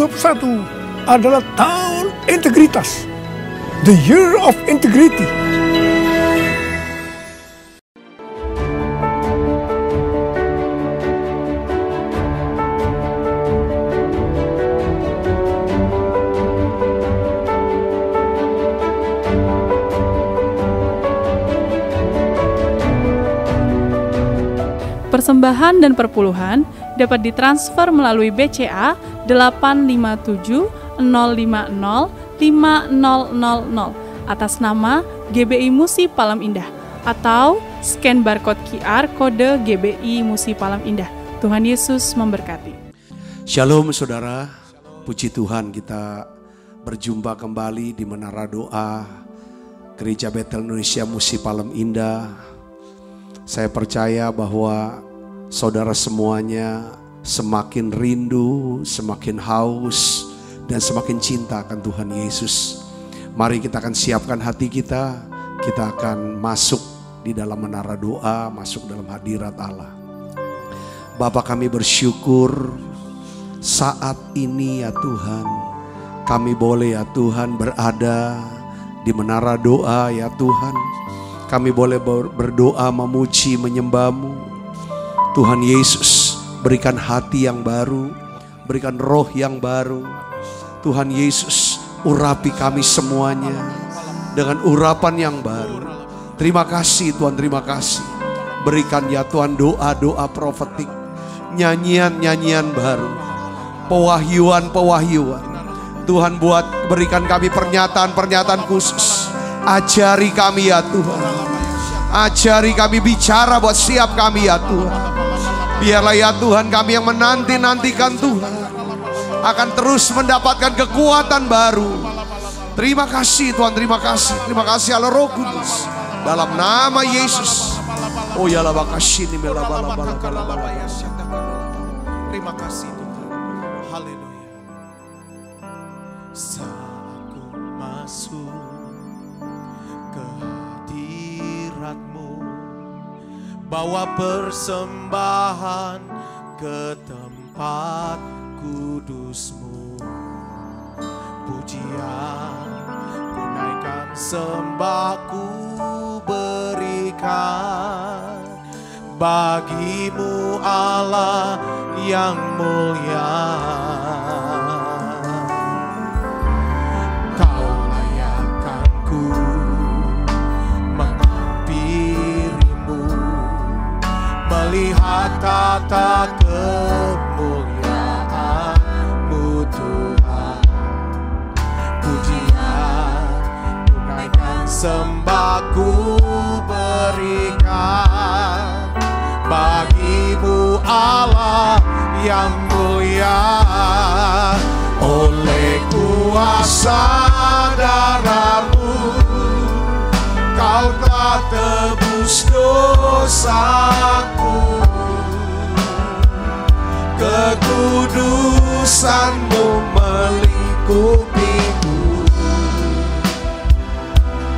2021 adalah tahun integritas. The Year of Integrity. Persembahan dan perpuluhan dapat ditransfer melalui BCA 857 050 5000 atas nama GBI Musi Palem Indah atau scan barcode QR kode GBI Musi Palem Indah. Tuhan Yesus memberkati. Shalom saudara, puji Tuhan kita berjumpa kembali di Menara Doa Gereja Betel Indonesia Musi Palem Indah. Saya percaya bahwa saudara semuanya semakin rindu, semakin haus, dan semakin cinta akan Tuhan Yesus. Mari kita akan siapkan hati kita akan masuk di dalam menara doa, masuk dalam hadirat Allah. Bapa, kami bersyukur saat ini ya Tuhan, kami boleh ya Tuhan berada di menara doa ya Tuhan. Kami boleh berdoa, memuji, menyembah-Mu. Tuhan Yesus, berikan hati yang baru, berikan roh yang baru. Tuhan Yesus, urapi kami semuanya dengan urapan yang baru. Terima kasih Tuhan, terima kasih. Berikan ya Tuhan doa-doa profetik, nyanyian-nyanyian baru, pewahyuan-pewahyuan. Tuhan berikan kami pernyataan-pernyataan khusus. Ajari kami ya Tuhan, ajari kami bicara buat siap kami ya Tuhan. Biarlah ya Tuhan kami yang menanti-nantikan Tuhan akan terus mendapatkan kekuatan baru. Terima kasih Tuhan, terima kasih. Terima kasih Allah Roh Kudus. Dalam nama Yesus. Oh ya la bakashini mela bala bala bala. Terima kasih Tuhan. Haleluya. Saat ku masuk ke hadirat-Mu, bawa persembahan ke tempat kudus-Mu. Pujian ku naikkan, sembah ku berikan bagi-Mu Allah yang mulia. Kau layakkan ku menghampiri-Mu, melihat tata kemuliaan-Mu Tuhan. Pujian ku naikkan, sembah ku berikan bagi-Mu Allah yang mulia. Oleh kuasa darah-Mu Kau telah tebus dosaku. Kekudusan-Mu melingkupiku.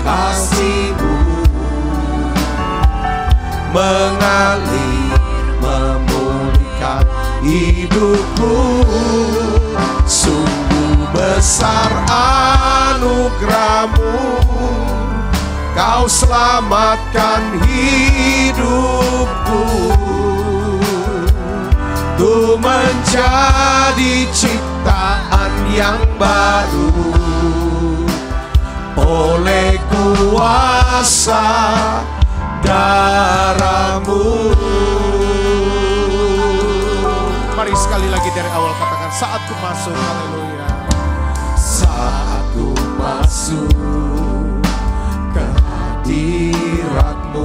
Kasih-Mu mengalir, memulihkan hidupku. Sungguh besar anugerah-Mu, Kau selamatkan hidupku. Ku menjadi ciptaan yang baru oleh kuasa darah-Mu. Mari sekali lagi dari awal katakan, saat ku masuk, haleluya. Saat ku masuk ke hadirat-Mu,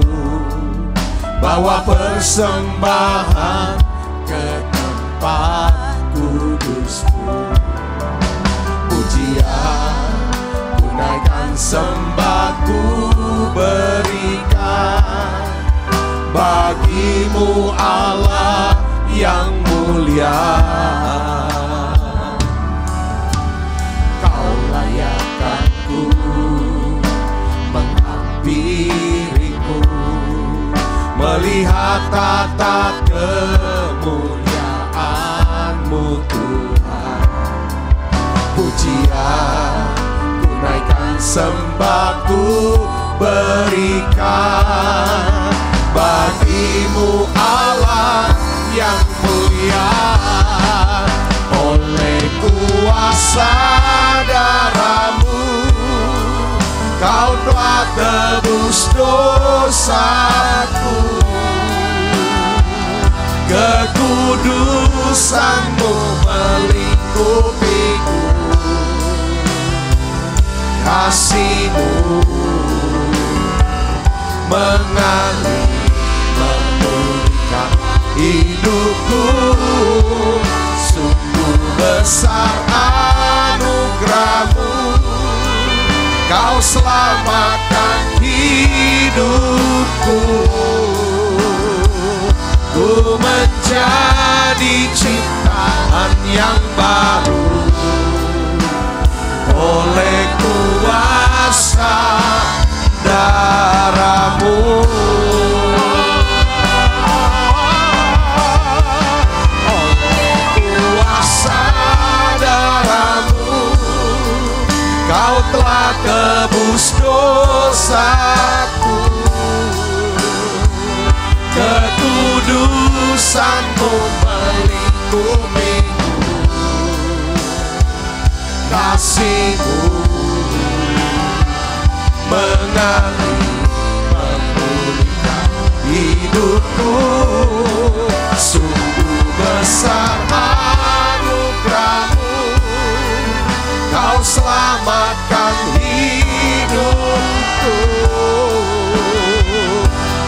bawa persembahan ke tempat kudus-Mu. Pujian ku naikkan, sembah ku berikan bagi-Mu Allah yang mulia. Kau layakkan ku menghampiri-Mu, melihat tata kemuliaan-Mu Tuhan. sembahku berikan bagimu Allah yang mulia. Oleh kuasa darah-Mu Kau telah tebus dosaku. Kekudusan-Mu melingkupiku. Kasih-Mu mengalir memulihkan hidupku. Sungguh besar anugerah-Mu, Kau selamatkan hidupku. Ku menjadi ciptaan yang baru oleh kuasa darah-Mu. Oleh kuasa darah-Mu Kau telah tebus dosaku. Kekudusan-Mu melingkupiku. Kasih-Mu mengalir memulihkan hidupku. Sungguh besar anugerah-Mu, Kau selamatkan hidupku.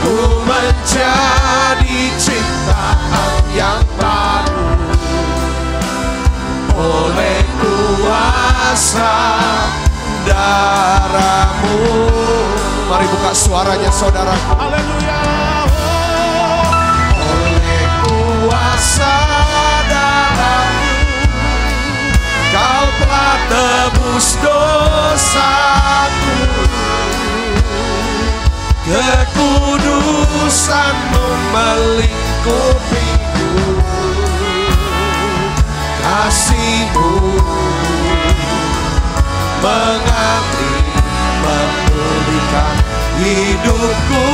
Ku menjadi ciptaan yang baru oleh kuasa darah-Mu. Mari buka suaranya saudaraku. Haleluya. Oleh kuasa darah-Mu Kau telah tebus dosaku. Kekudusan-Mu melingkupiku. Kasih-Mu mengalir memulihkan hidupku.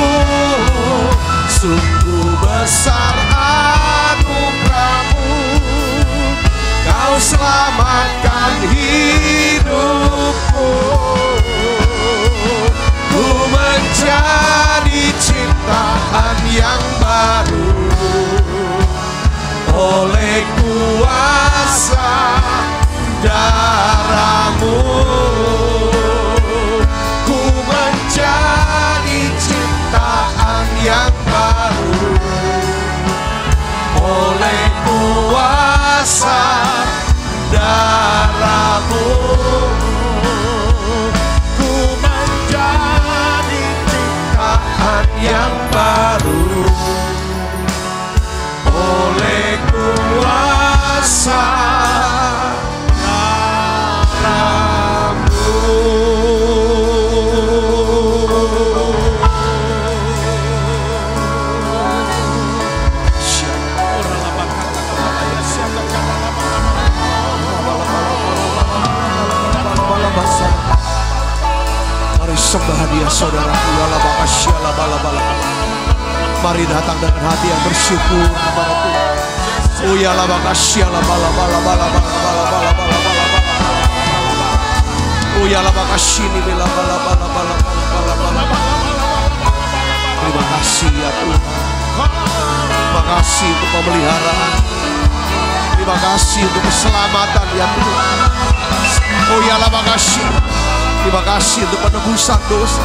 Sungguh besar anugerah-Mu, Kau selamatkan hidupku. Ku menjadi ciptaan yang baru oleh kuasa darah-Mu. Ku menjadi ciptaan yang baru oleh kuasa darah-Mu. Ku menjadi ciptaan yang baru oleh kuasa darah-Mu. Mari sembah Dia saudaraku. Mari datang dengan hati yang bersyukur kepada Tuhan. Terima kasih ya Tuhan. Terima kasih untuk pemeliharaan. Terima kasih untuk keselamatan ya Tuhan. Terima kasih untuk penebusan dosa.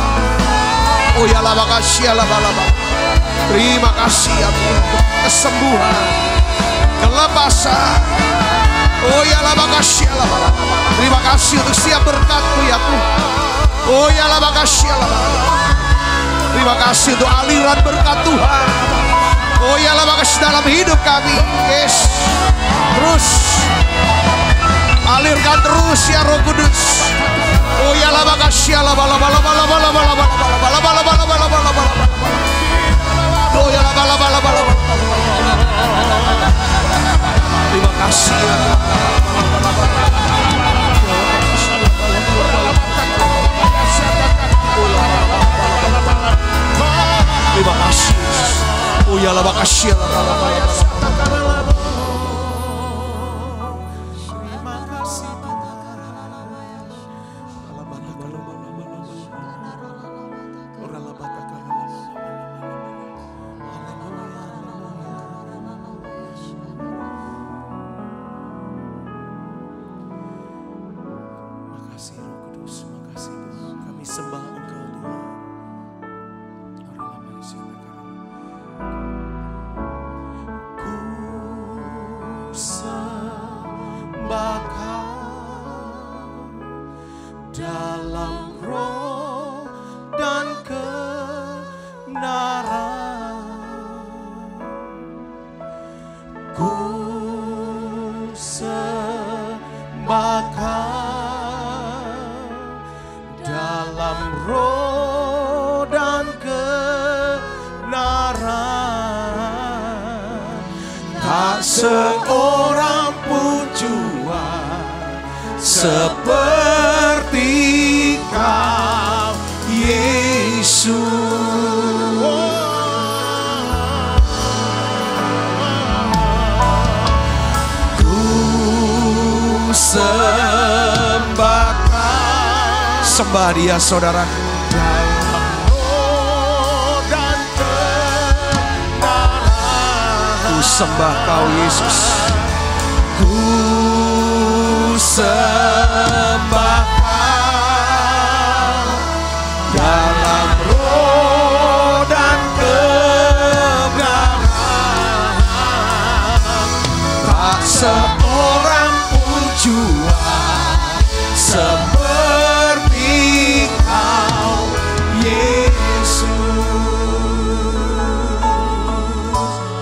Terima kasih ya Tuhan untuk kesembuhan, kelepasan. Terima kasih untuk setiap berkat-Mu ya Tuhan. Terima kasih untuk aliran berkat Tuhan. Dalam hidup kami. Yes. Terus alirkan terus ya Roh Kudus. Terima kasih ya. kasih. Makasih Roh Kudus, makasih Tuhan. Kami sembah Engkau Tuhan. Ku sembah Kau dalam roh dan kebenaran. Ku sembah Kau dalam roh dan kebenaran. Tak seorang pun jua seperti Kau, Yesus. Sembah Kau. Sembah Dia saudara. Dalam roh dan kebenaran. Ku sembah Kau Yesus. Ku sembah Kau dalam roh dan kebenaran. Tak seorang pun jua seperti Kau, Yesus.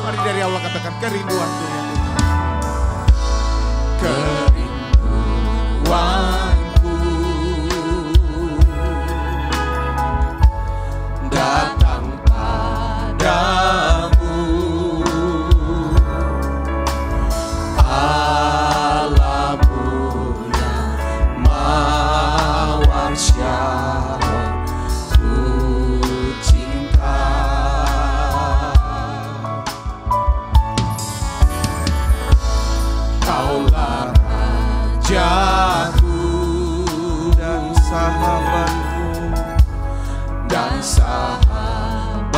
Mari dari Allah katakan kerinduan Tuhan. Kerinduanku datang padamu, Allahmu yang mawar syarat ku cinta. Kaulah Rajaku dan sahabatku dan sahabatku,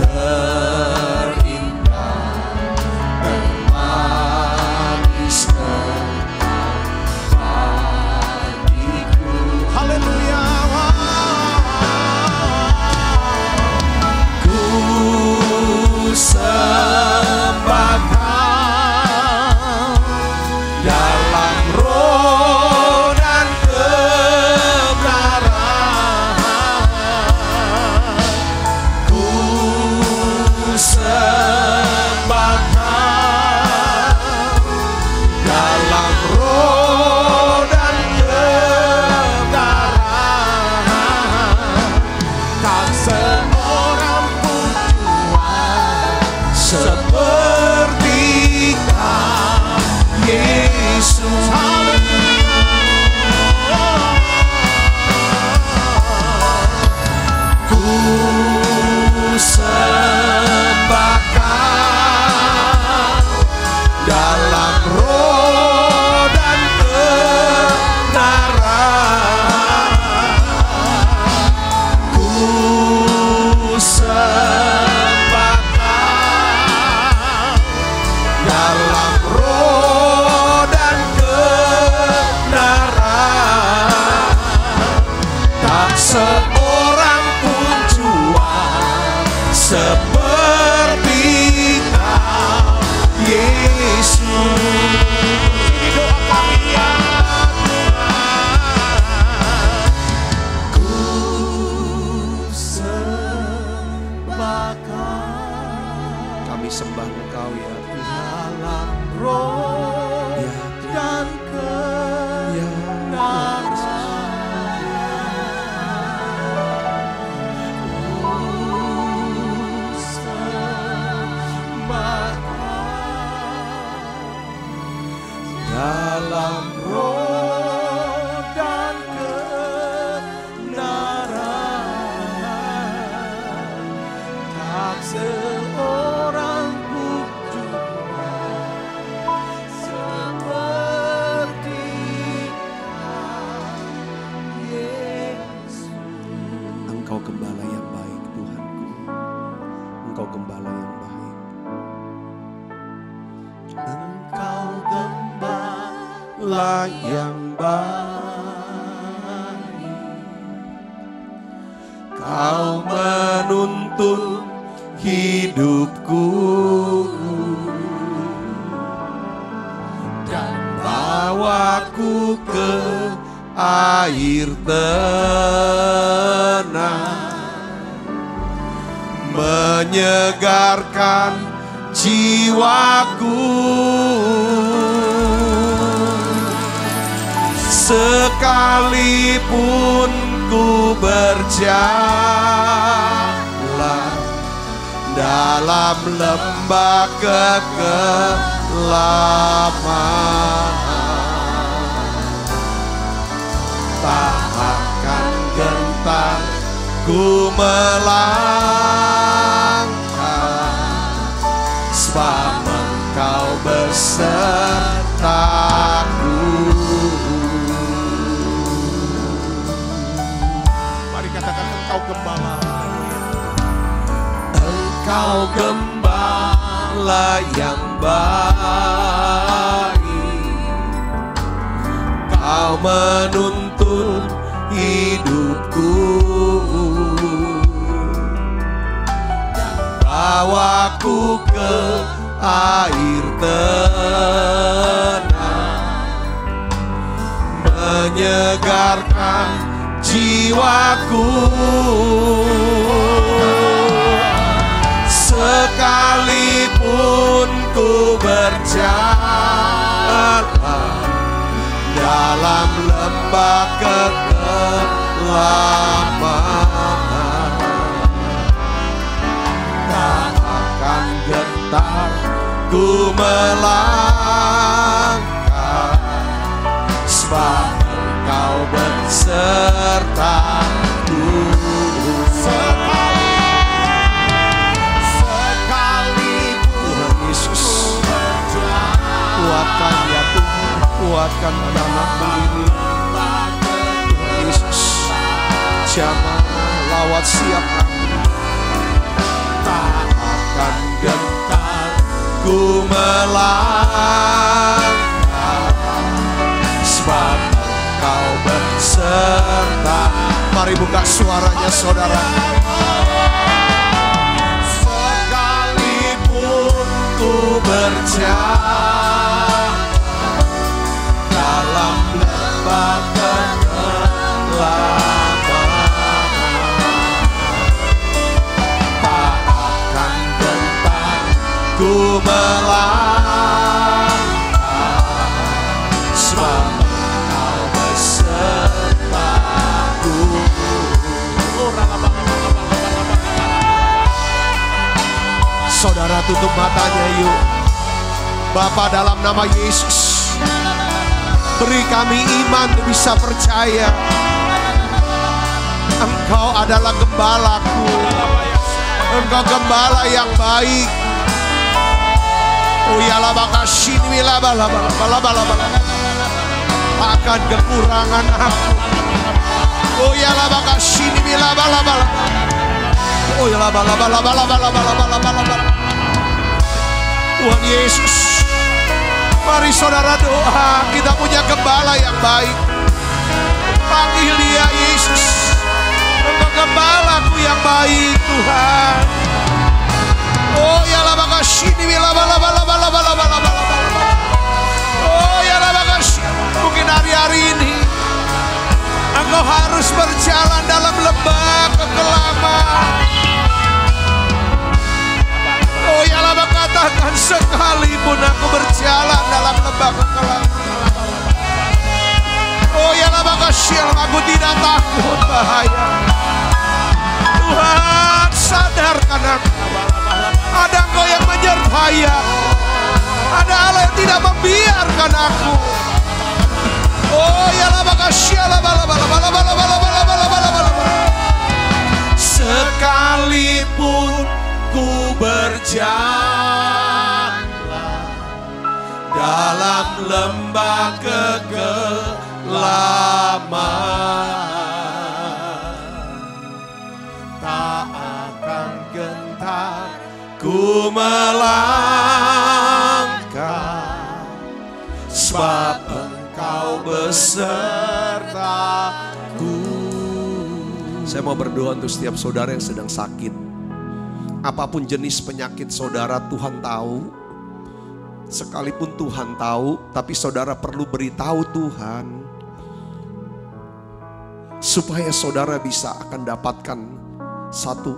terindah termanis bagiku. Haleluya. Ku sembah Kau dalam roh dan kebenaran. Ku sembah Kau dalam roh dan kebenaran. Tak seorang pun Tuhan seperti Kau, Yesus. Ku sembah Kau dalam roh dan kebenaran. Ku sembah Kau dalam roh dan kebenaran. Tak seorang pun jua seperti Kau, Yesus. Ini doa kami ya Tuhan. Ku sembah Kau. Kami sembah Engkau ya. Dalam roh Ya. dan kebenaran. Ku sembah Kau dalam roh dan kebenaran. seorang putra seperti Yesus. Engkau gembala yang baik Tuhanku. Engkau gembala yang baik. Engkau gembala yang baik, Kau menuntun hidupku dan bawaku ke air tenang, menyegarkan jiwaku. Sekalipun ku berjalan dalam lembah kegelapan, tak akan gentar ku melangkah, sebab Engkau besertaku. Mari katakan, Engkau gembala. Engkau gembala yang baik, Kau menuntun hidupku dan bawaku ke air tenang, menyegarkan jiwaku. Sekalipun ku berjalan dalam lembah kegelapan, tak akan gentar ku melangkah, sebab Engkau besertaku. Tuhan Yesus, kuatkan ya Tuhan, kuatkan anak-anakmu ini. Tuhan Yesus, jangan lawat siap kami, tak akan gentar ku melangkah, sebab Engkau beserta. Mari buka suaranya saudara. Sekalipun ku berjalan dalam lembah kegelapan, tak akan gentar ku melangkah, sebab Engkau besertaku. Saudara tutup matanya yuk. Bapa, dalam nama Yesus, beri kami iman untuk bisa percaya Engkau adalah gembalaku. Engkau gembala yang baik. Oh ya la bakashini la bala bala bala bala, akan kekurangan aku. Oh ya la bakashini la bala bala. Oh ya la bala bala bala bala bala bala bala. Tuhan Yesus, mari saudara doa, kita punya gembala yang baik. Panggil dia Yesus, Engkau gembalaku yang baik Tuhan. Oh ya la bakashini la bala bala bala bala bala bala. Oh ya la bakashini. Mungkin hari-hari ini Engkau harus berjalan dalam lembah kegelapan. Oh ya la katakan, sekalipun aku berjalan dalam lembah kegelapan, oh ya la bakashini, aku tidak takut bahaya. Tuhan, sadarkan aku, ada Engkau yang menyertai aku, ada Allah yang tidak membiarkan aku. Oh ya la bakashini la bala bala bala bala bala bala bala bala. Sekalipun ku berjalan dalam lembah kegelapan, tak akan gentar ku melangkah, sebab Engkau besertaku. Saya mau berdoa untuk setiap saudara yang sedang sakit. Apapun jenis penyakit saudara, Tuhan tahu. Sekalipun Tuhan tahu, tapi saudara perlu beritahu Tuhan, supaya saudara bisa akan dapatkan satu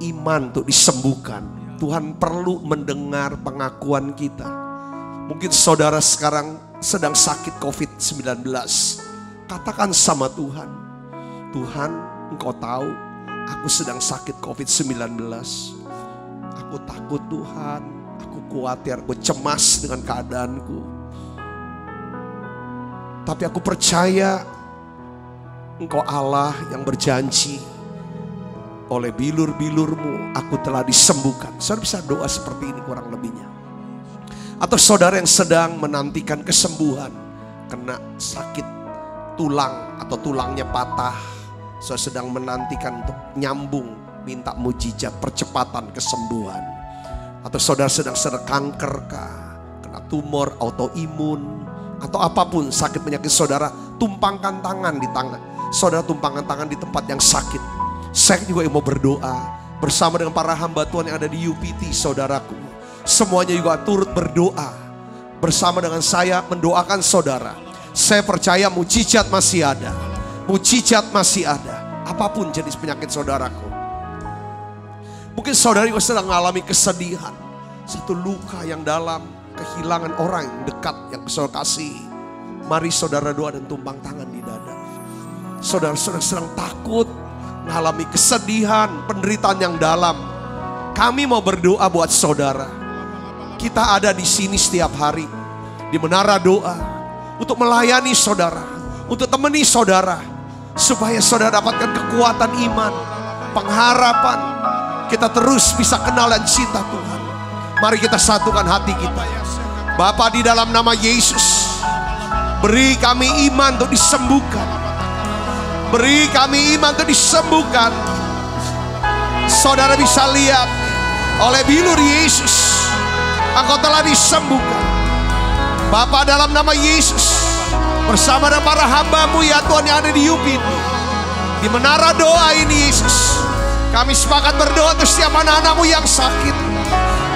iman untuk disembuhkan. Tuhan perlu mendengar pengakuan kita. Mungkin saudara sekarang sedang sakit COVID-19. Katakan sama Tuhan, Tuhan, Engkau tahu aku sedang sakit COVID-19. Aku takut Tuhan, aku khawatir, aku cemas dengan keadaanku. Tapi aku percaya Engkau Allah yang berjanji, oleh bilur-bilur-Mu aku telah disembuhkan. Saudara bisa doa seperti ini kurang lebihnya. Atau saudara yang sedang menantikan kesembuhan, kena sakit tulang atau tulangnya patah, saudara sedang menantikan untuk nyambung, minta mujizat percepatan kesembuhan. Atau saudara sedang kanker kah, kena tumor, autoimun, atau apapun sakit penyakit saudara, tumpangkan tangan di tangan. Saudara tumpangkan tangan di tempat yang sakit. Saya juga mau berdoa bersama dengan para hamba Tuhan yang ada di UPT, saudaraku. Semuanya juga turut berdoa bersama dengan saya mendoakan saudara. Saya percaya mujizat masih ada. Mujizat masih ada. Apapun jenis penyakit saudaraku. Mungkin saudara juga sedang mengalami kesedihan. Satu luka yang dalam, kehilangan orang yang dekat yang saudara kasih. Mari saudara doa dan tumpang tangan di dada. Saudara sedang takut, mengalami kesedihan, penderitaan yang dalam. Kami mau berdoa buat saudara. Kita ada di sini setiap hari di menara doa untuk melayani saudara, untuk temani saudara, supaya saudara dapatkan kekuatan iman, pengharapan. Kita terus bisa kenal dan cinta Tuhan. Mari kita satukan hati kita. Bapa, di dalam nama Yesus, beri kami iman untuk disembuhkan. Beri kami iman untuk disembuhkan. Saudara bisa lihat, oleh bilur Yesus, Engkau telah disembuhkan. Bapa, dalam nama Yesus, bersama dengan para hamba-Mu ya Tuhan yang ada di UPT, di menara doa ini Yesus, kami sepakat berdoa untuk setiap anak-anak-Mu yang sakit.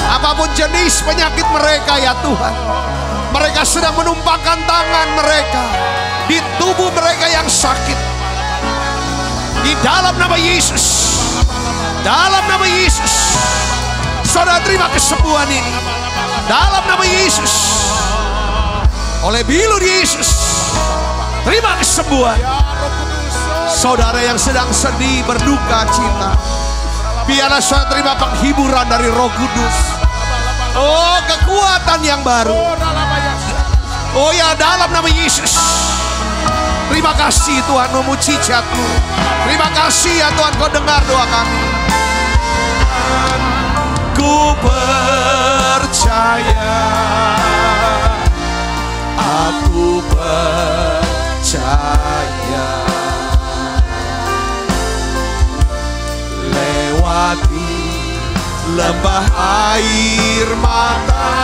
Apapun jenis penyakit mereka ya Tuhan, mereka sedang menumpangkan tangan mereka di tubuh mereka yang sakit. Di dalam nama Yesus, dalam nama Yesus, saudara terima kesembuhan ini. Dalam nama Yesus, oleh bilur Yesus, terima kesembuhan. Saudara yang sedang sedih, berduka cita, biarlah saudara terima penghiburan dari Roh Kudus. Oh, kekuatan yang baru. Oh ya, dalam nama Yesus. Terima kasih Tuhan, mujizat-Mu. Terima kasih ya Tuhan, Kau dengar doa kami. Ku percaya, aku percaya, lewati lembah air mata,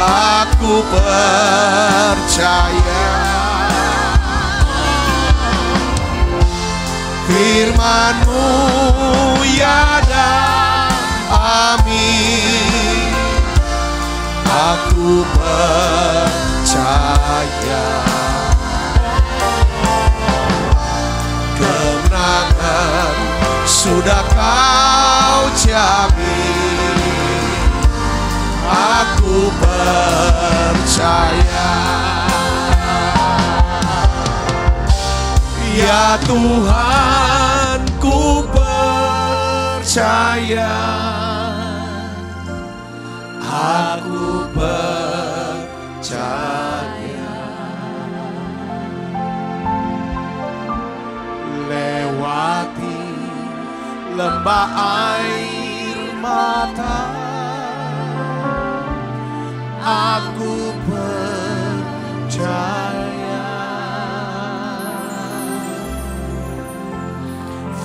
aku percaya. Firman-Mu ya dan amin. Aku percaya kemenangan sudah Kau jamin. Aku percaya, ya Tuhan, ku percaya. Aku percaya. Lewati lembah air mata. Aku percaya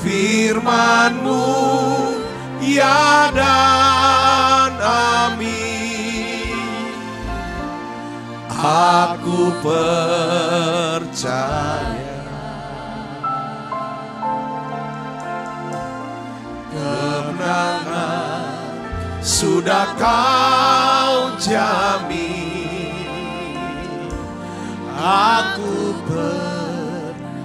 firman-Mu ya dan amin. Aku percaya kemenangan sudah Kau jamin. Aku percaya.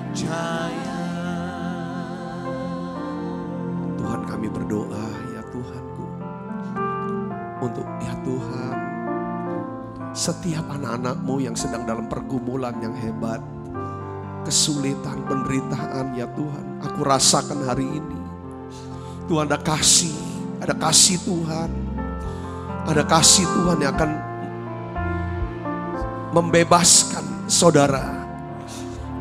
Tuhan, kami berdoa ya Tuhanku, untuk ya Tuhan, setiap anak-anak-Mu yang sedang dalam pergumulan yang hebat, kesulitan, penderitaan ya Tuhan, aku rasakan hari ini. Tuhan, ada kasih Tuhan. Ada kasih Tuhan yang akan membebaskan saudara.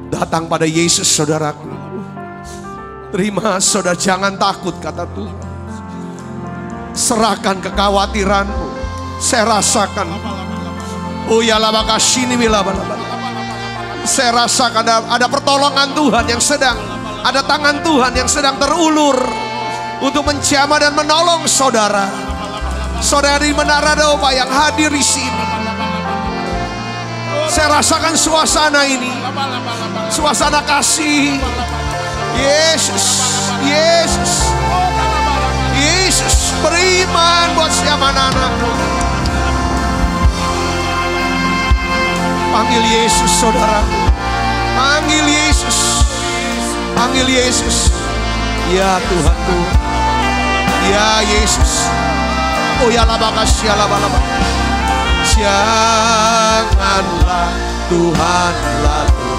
Datang pada Yesus saudaraku. Terima saudara, jangan takut kata Tuhan. Serahkan kekhawatiranmu. Saya rasakan. Oh ya lama kasih ini bila. Saya rasakan ada pertolongan Tuhan yang sedang, ada tangan Tuhan yang sedang terulur untuk menjamah dan menolong saudara. Saudara di Menara Doa yang hadir di sini. Saya rasakan suasana ini. Suasana kasih. Yesus, Yesus, Yesus beriman buat siapa anak-anakmu. Panggil Yesus saudaraku. Panggil Yesus. Panggil Yesus. Ya Tuhanku. Ya Yesus. Oh ya lama kasih ya lama. Janganlah Tuhan lalu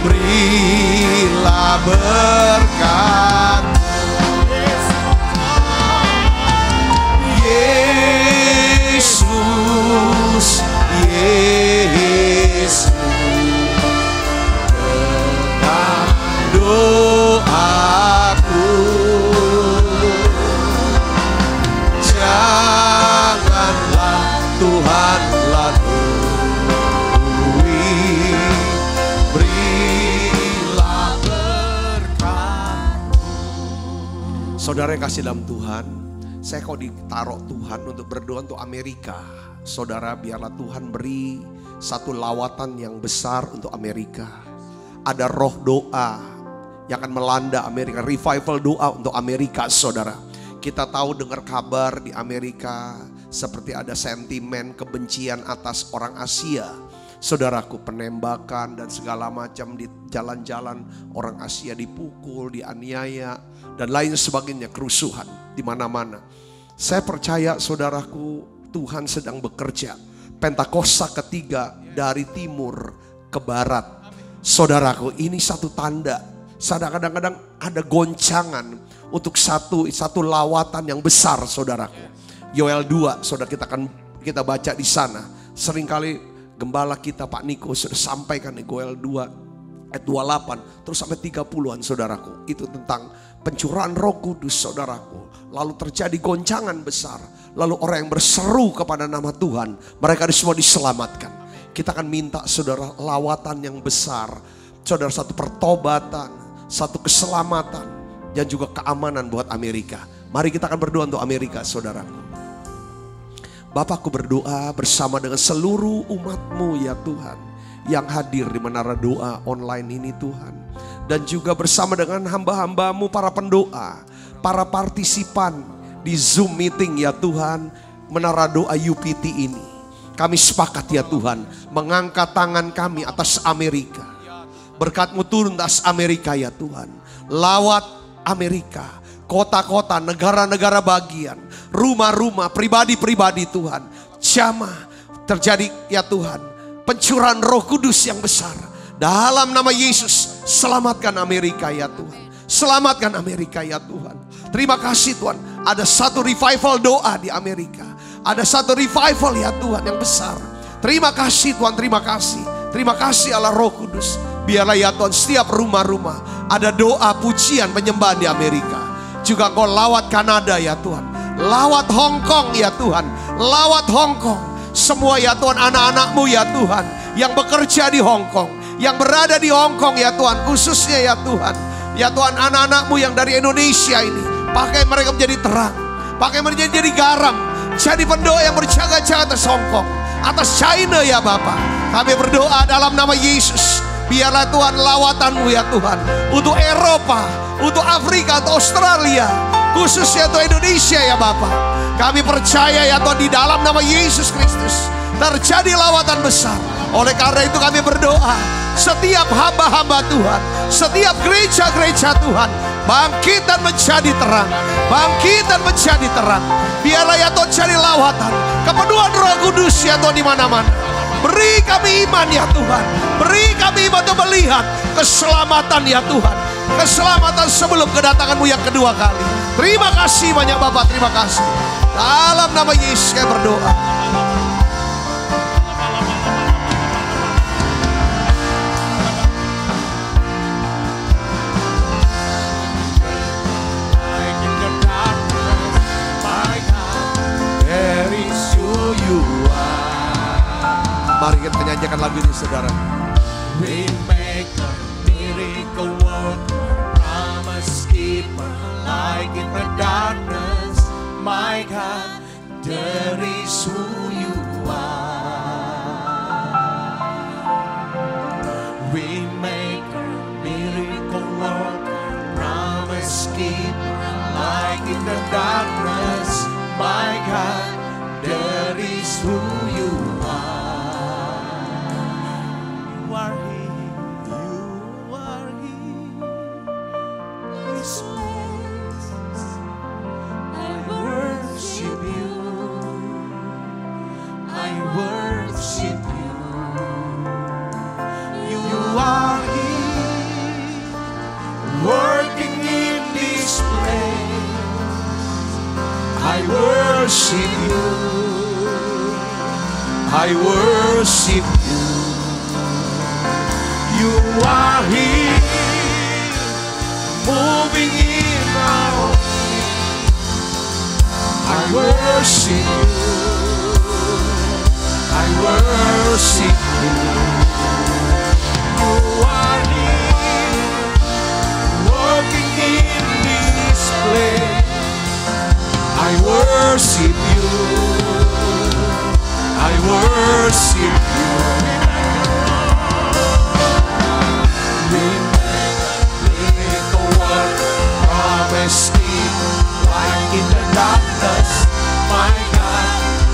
berilah berkat. Yesus, Yesus, dengar doaku. Janganlah Tuhan lalui, berilah berkat. Saudara yang kasih dalam Tuhan, saya kok ditaruh Tuhan untuk berdoa untuk Amerika. Saudara, biarlah Tuhan beri satu lawatan yang besar untuk Amerika. Ada roh doa yang akan melanda Amerika, revival doa untuk Amerika saudara. Kita tahu dengar kabar di Amerika seperti ada sentimen kebencian atas orang Asia. Saudaraku, penembakan dan segala macam di jalan-jalan, orang Asia dipukul, dianiaya dan lain sebagainya, kerusuhan di mana-mana. Saya percaya saudaraku, Tuhan sedang bekerja. Pentakosta ketiga dari timur ke barat. Saudaraku, ini satu tanda. Kadang-kadang ada goncangan untuk satu lawatan yang besar saudaraku. Yoel 2 saudara, kita baca di sana. Seringkali gembala kita Pak Niko sudah sampaikan di Yoel 2 ayat 28 terus sampai 30-an saudaraku. Itu tentang pencurahan Roh Kudus saudaraku. Lalu terjadi goncangan besar. Lalu orang yang berseru kepada nama Tuhan, mereka semua diselamatkan. Kita akan minta saudara lawatan yang besar. Saudara, satu pertobatan, satu keselamatan, dan juga keamanan buat Amerika. Mari kita akan berdoa untuk Amerika saudaraku. Bapakku berdoa bersama dengan seluruh umat-Mu ya Tuhan, yang hadir di Menara Doa online ini Tuhan. Dan juga bersama dengan hamba-hamba-Mu para pendoa, para partisipan di Zoom meeting ya Tuhan, Menara Doa UPT ini. Kami sepakat ya Tuhan, mengangkat tangan kami atas Amerika. Berkat-Mu turun atas Amerika ya Tuhan. Lawat Amerika, kota-kota, negara-negara bagian, rumah-rumah, pribadi-pribadi Tuhan. Jamah terjadi ya Tuhan, pencurahan Roh Kudus yang besar. Dalam nama Yesus, selamatkan Amerika ya Tuhan. Selamatkan Amerika ya Tuhan. Terima kasih Tuhan, ada satu revival doa di Amerika. Ada satu revival ya Tuhan yang besar. Terima kasih Tuhan, terima kasih. Terima kasih Allah Roh Kudus. Biarlah ya Tuhan setiap rumah-rumah Ada doa pujian penyembahan di Amerika. Juga Engkau lawat Kanada ya Tuhan. Lawat Hong Kong ya Tuhan. Lawat Hong Kong. Semua ya Tuhan anak-anak-Mu ya Tuhan. Yang bekerja di Hong Kong. Yang berada di Hong Kong ya Tuhan. Khususnya ya Tuhan. Ya Tuhan anak-anak-Mu yang dari Indonesia ini. Pakai mereka menjadi terang. Pakai mereka menjadi garam. Jadi pendoa yang berjaga-jaga atas Hong Kong. Atas China ya Bapa. Kami berdoa dalam nama Yesus. Biarlah Tuhan lawatan-Mu ya Tuhan. Untuk Eropa. Untuk Afrika. Untuk Australia. Khususnya untuk Indonesia ya Bapa. Kami percaya ya Tuhan di dalam nama Yesus Kristus. Terjadi lawatan besar. Oleh karena itu kami berdoa. Setiap hamba-hamba Tuhan. Setiap gereja-gereja Tuhan. Bangkit dan menjadi terang. Bangkit dan menjadi terang. Biarlah ya Tuhan jadi lawatan. Kepenuhan Roh Kudus ya Tuhan di mana-mana. Beri kami iman ya Tuhan. Beri kami iman untuk melihat keselamatan ya Tuhan. Keselamatan sebelum kedatangan-Mu yang kedua kali. Terima kasih banyak Bapak, terima kasih. Dalam nama Yesus saya berdoa. Mari kita nyanyikan lagu ini saudara. Waymaker, miracle worker, promise keeper, light in the darkness, my God, that is who you are. Waymaker, miracle worker, promise keeper, light in the darkness, my God, that is who you are. You are He, you are He. This place, I worship you. I worship you. You are He, working in this place. I worship you. I worship you. You are here, moving in our midst. I worship you. I worship you. You are here, working in this place. I worship you. I worship you. Promise keeper, light in the darkness, my God,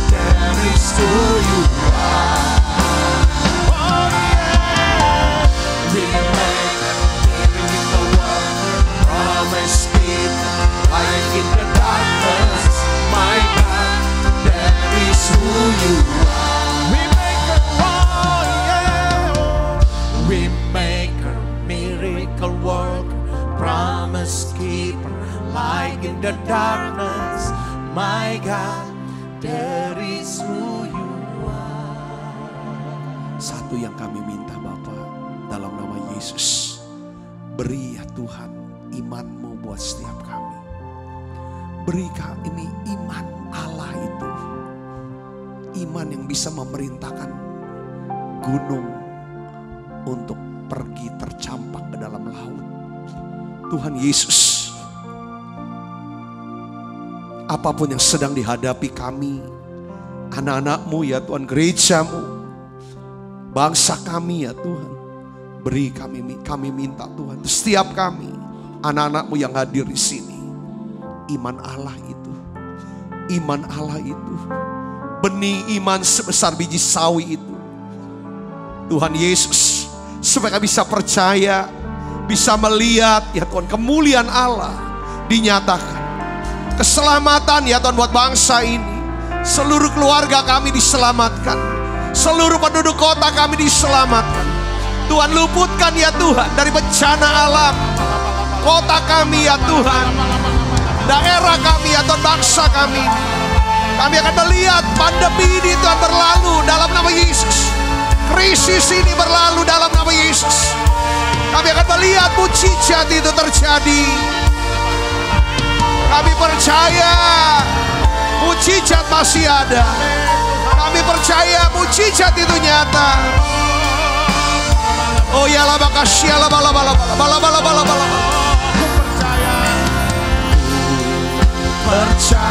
that is who you are. Oh yeah, Waymaker, miracle worker, promise keeper, light in the darkness, my God, that is who you are. Waymaker, oh yeah, Waymaker, miracle worker, promise keeper, light in the darkness, my God, that is who you are. Satu yang kami minta Bapa dalam nama Yesus, beri ya Tuhan iman-Mu buat setiap kami. Beri kami iman Allah itu, iman yang bisa memerintahkan gunung untuk pergi tercampak ke dalam laut. Tuhan Yesus, apapun yang sedang dihadapi kami, anak-anak-Mu ya Tuhan, gereja-Mu, bangsa kami ya Tuhan, beri kami minta Tuhan, setiap kami, anak-anak-Mu yang hadir di sini, iman Allah itu, benih iman sebesar biji sawi itu, Tuhan Yesus, supaya kami bisa percaya, bisa melihat ya Tuhan kemuliaan Allah dinyatakan. Keselamatan ya Tuhan buat bangsa ini. Seluruh keluarga kami diselamatkan. Seluruh penduduk kota kami diselamatkan. Tuhan luputkan ya Tuhan dari bencana alam. Kota kami ya Tuhan. Daerah kami ya Tuhan, bangsa kami. Kami akan melihat pandemi ini Tuhan berlalu dalam nama Yesus. Krisis ini berlalu dalam nama Yesus. Kami akan melihat mujizat itu terjadi. Kami percaya mujizat masih ada. Kami percaya mujizat itu nyata. Oh ya la makasih la bala bala bala bala bala bala. Percaya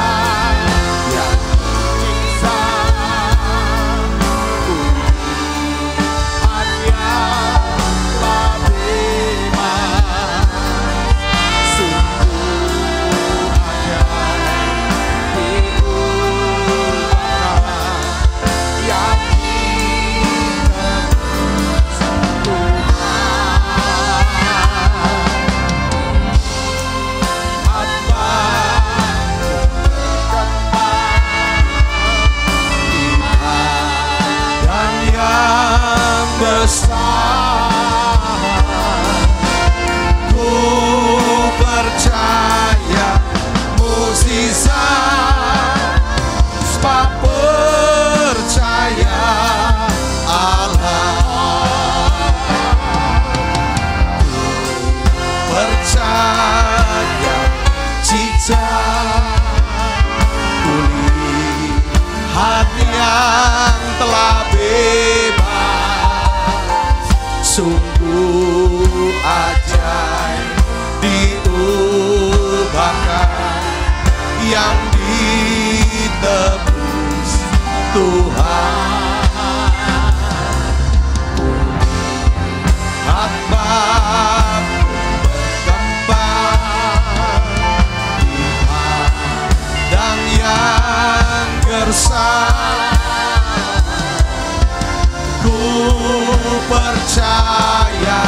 percaya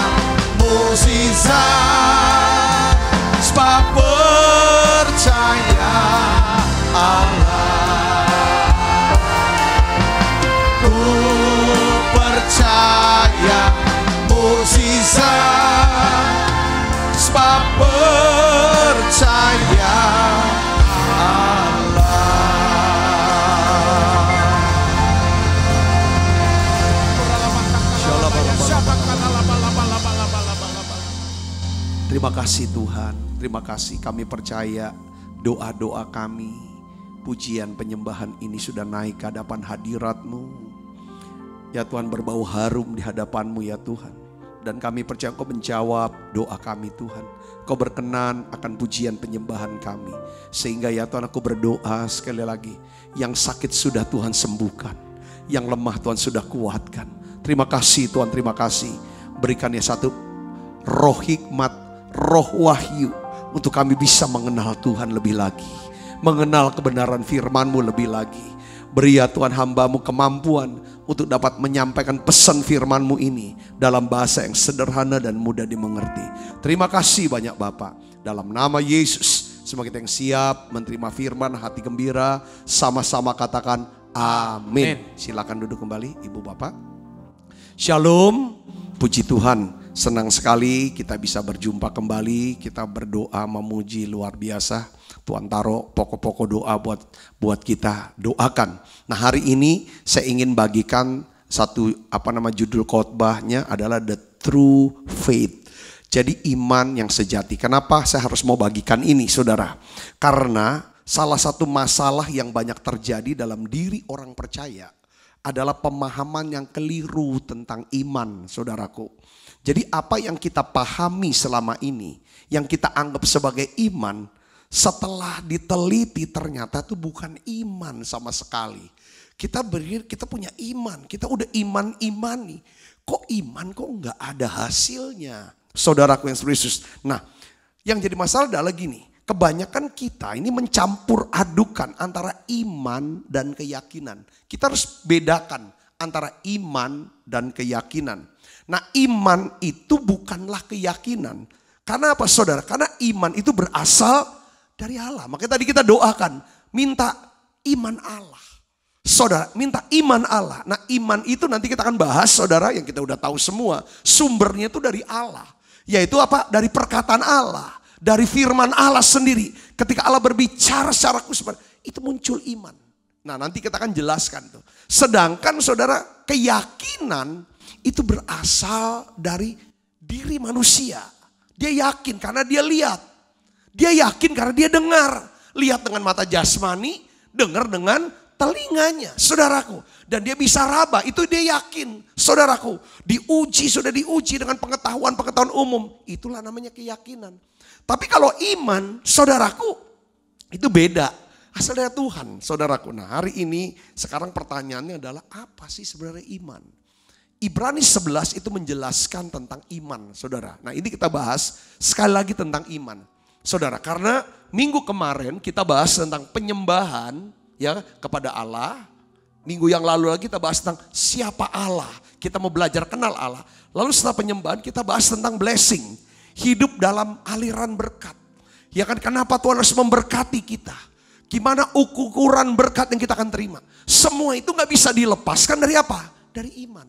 mukjizat, sebab percaya Allah. Ku percaya mukjizat, sebab percaya Terima kasih Tuhan, terima kasih, kami percaya doa-doa kami, pujian penyembahan ini sudah naik ke hadapan hadirat-Mu. Ya Tuhan, berbau harum di hadapan-Mu ya Tuhan. Dan kami percaya Kau menjawab doa kami Tuhan. Kau berkenan akan pujian penyembahan kami. Sehingga ya Tuhan, aku berdoa sekali lagi, yang sakit sudah Tuhan sembuhkan, yang lemah Tuhan sudah kuatkan. Terima kasih Tuhan, terima kasih. Berikan ya satu roh hikmat, roh wahyu, untuk kami bisa mengenal Tuhan lebih lagi, mengenal kebenaran firman-Mu lebih lagi. Beri ya Tuhan hamba-Mu kemampuan untuk dapat menyampaikan pesan firman-Mu ini dalam bahasa yang sederhana dan mudah dimengerti. Terima kasih banyak Bapa. Dalam nama Yesus, semua kita yang siap menerima firman, hati gembira, sama-sama katakan amin. Silakan duduk kembali Ibu Bapak. Shalom, puji Tuhan. Senang sekali kita bisa berjumpa kembali, kita berdoa memuji luar biasa. Tuhan taruh pokok-pokok doa buat kita doakan. Nah hari ini saya ingin bagikan satu judul khotbahnya adalah The True Faith. Jadi iman yang sejati. Kenapa saya harus mau bagikan ini saudara? Karena salah satu masalah yang banyak terjadi dalam diri orang percaya adalah pemahaman yang keliru tentang iman saudaraku. Jadi apa yang kita pahami selama ini, yang kita anggap sebagai iman, setelah diteliti ternyata itu bukan iman sama sekali. Kita punya iman, kita udah imani. Kok iman kok nggak ada hasilnya? Saudaraku yang serius. Nah, yang jadi masalah adalah gini, kebanyakan kita ini mencampur adukan antara iman dan keyakinan. Kita harus bedakan antara iman dan keyakinan. Nah iman itu bukanlah keyakinan. Karena apa saudara? Karena iman itu berasal dari Allah. Makanya tadi kita doakan, minta iman Allah. Saudara, minta iman Allah. Nah iman itu nanti kita akan bahas saudara, yang kita udah tahu semua. Sumbernya itu dari Allah. Yaitu apa? Dari perkataan Allah. Dari firman Allah sendiri. Ketika Allah berbicara secara khusus, itu muncul iman. Nah nanti kita akan jelaskan tuh. Sedangkan saudara, keyakinan itu berasal dari diri manusia. Dia yakin karena dia lihat. Dia yakin karena dia dengar. Lihat dengan mata jasmani, dengar dengan telinganya, saudaraku. Dan dia bisa raba, itu dia yakin, saudaraku. Sudah diuji dengan pengetahuan umum. Itulah namanya keyakinan. Tapi kalau iman, saudaraku, itu beda. Asal dari Tuhan, saudaraku. Nah, hari ini sekarang pertanyaannya adalah apa sih sebenarnya iman? Ibrani 11 itu menjelaskan tentang iman, saudara. Nah, ini kita bahas sekali lagi tentang iman. Saudara, karena minggu kemarin kita bahas tentang penyembahan ya kepada Allah. Minggu yang lalu lagi kita bahas tentang siapa Allah. Kita mau belajar kenal Allah. Lalu setelah penyembahan kita bahas tentang blessing. Hidup dalam aliran berkat. Ya kan, kenapa Tuhan harus memberkati kita? Gimana ukuran berkat yang kita akan terima? Semua itu gak bisa dilepaskan dari apa? Dari iman.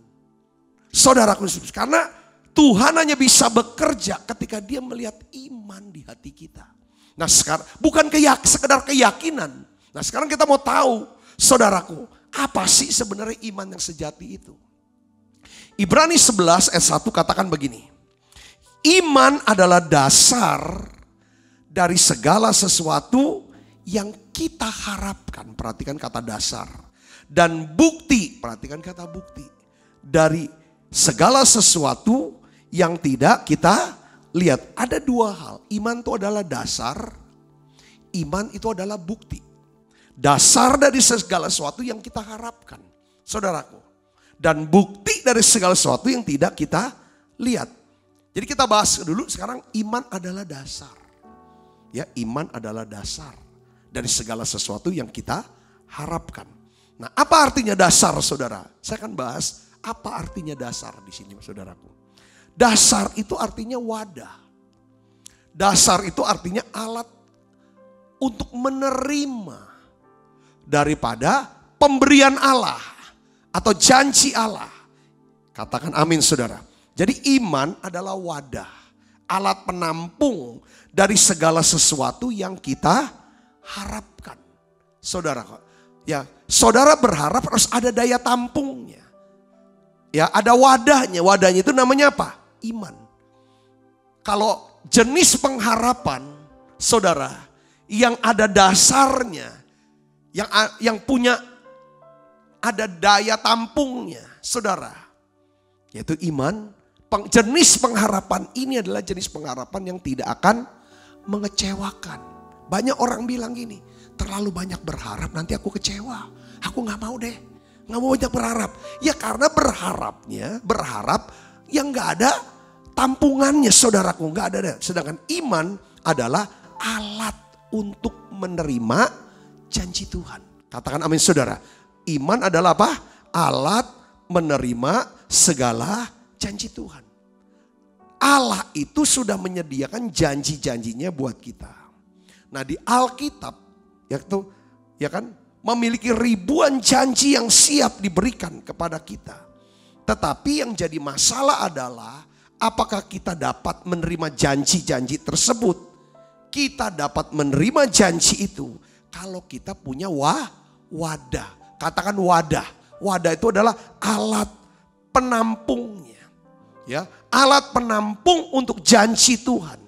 Saudaraku, karena Tuhan hanya bisa bekerja ketika dia melihat iman di hati kita. Nah sekarang bukan sekedar keyakinan. Nah sekarang kita mau tahu, saudaraku, apa sih sebenarnya iman yang sejati itu? Ibrani 11 ayat 1 katakan begini. Iman adalah dasar dari segala sesuatu yang kita harapkan. Perhatikan kata dasar. Dan bukti, perhatikan kata bukti. Dari segala sesuatu yang tidak kita lihat. Ada dua hal. Iman itu adalah dasar. Iman itu adalah bukti. Dasar dari segala sesuatu yang kita harapkan. Saudaraku. Dan bukti dari segala sesuatu yang tidak kita lihat. Jadi kita bahas dulu sekarang iman adalah dasar. Ya, iman adalah dasar dari segala sesuatu yang kita harapkan. Nah, apa artinya dasar, saudara? Saya akan bahas apa artinya dasar di sini, saudaraku. Dasar itu artinya wadah. Dasar itu artinya alat untuk menerima daripada pemberian Allah atau janji Allah. Katakan amin, saudara. Jadi iman adalah wadah, alat penampung dari segala sesuatu yang kita harapkan. Saudara, ya, saudara berharap harus ada daya tampungnya. Ya, ada wadahnya. Wadahnya itu namanya apa? Iman. Kalau jenis pengharapan, saudara, yang ada dasarnya, yang punya ada daya tampungnya, saudara, yaitu iman. Jenis pengharapan ini adalah jenis pengharapan yang tidak akan mengecewakan. Banyak orang bilang gini, terlalu banyak berharap nanti aku kecewa. Aku gak mau deh, gak mau banyak berharap. Ya karena berharap yang gak ada tampungannya, saudaraku, gak ada. Sedangkan iman adalah alat untuk menerima janji Tuhan. Katakan amin, saudara. Iman adalah apa? Alat menerima segala janji Tuhan. Allah itu sudah menyediakan janji-janjinya buat kita. Nah, di Alkitab ya kan memiliki ribuan janji yang siap diberikan kepada kita. Tetapi yang jadi masalah adalah apakah kita dapat menerima janji-janji tersebut? Kita dapat menerima janji itu kalau kita punya wadah. Katakan wadah. Wadah itu adalah alat penampungnya. Ya, alat penampung untuk janji Tuhan.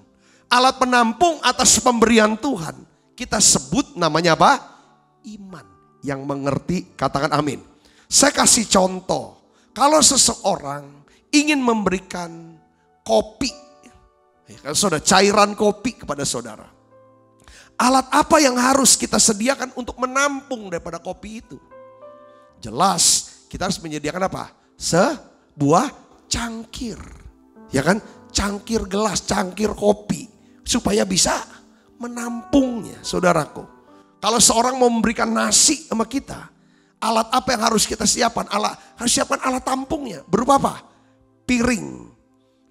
Alat penampung atas pemberian Tuhan. Kita sebut namanya apa? Iman. Yang mengerti, katakan amin. Saya kasih contoh. Kalau seseorang ingin memberikan kopi, saudara, cairan kopi kepada saudara. Alat apa yang harus kita sediakan untuk menampung daripada kopi itu? Jelas, kita harus menyediakan apa? Sebuah cangkir. Ya kan? Cangkir gelas, cangkir kopi. Supaya bisa menampungnya, saudaraku. Kalau seorang mau memberikan nasi sama kita, alat apa yang harus kita siapkan? Harus siapkan alat tampungnya. Berupa apa? Piring.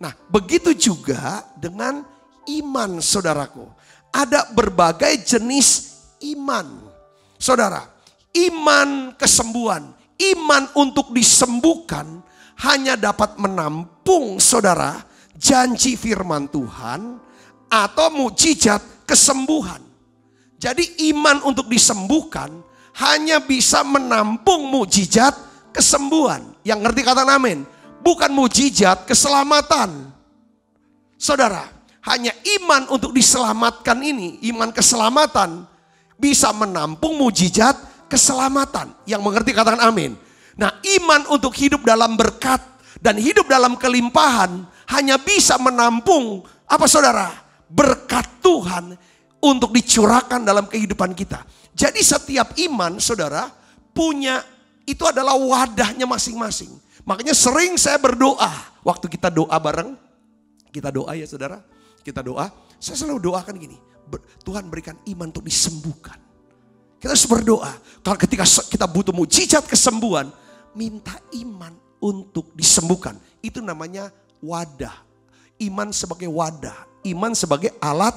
Nah, begitu juga dengan iman, saudaraku. Ada berbagai jenis iman. Saudara, iman kesembuhan, iman untuk disembuhkan hanya dapat menampung, saudara, janji firman Tuhan atau mukjizat kesembuhan. Jadi iman untuk disembuhkan hanya bisa menampung mukjizat kesembuhan. Yang ngerti kata amin? Bukan mukjizat keselamatan. Saudara, hanya iman untuk diselamatkan ini, iman keselamatan bisa menampung mujizat keselamatan. Yang mengerti katakan amin. Nah, iman untuk hidup dalam berkat dan hidup dalam kelimpahan hanya bisa menampung apa saudara? Berkat Tuhan untuk dicurahkan dalam kehidupan kita. Jadi setiap iman saudara punya, itu adalah wadahnya masing-masing. Makanya sering saya berdoa. Waktu kita doa bareng, kita doa ya saudara. Kita doa, saya selalu doakan gini. Tuhan berikan iman untuk disembuhkan. Kita harus berdoa. Kalau ketika kita butuh mujizat kesembuhan, minta iman untuk disembuhkan. Itu namanya wadah. Iman sebagai wadah. Iman sebagai alat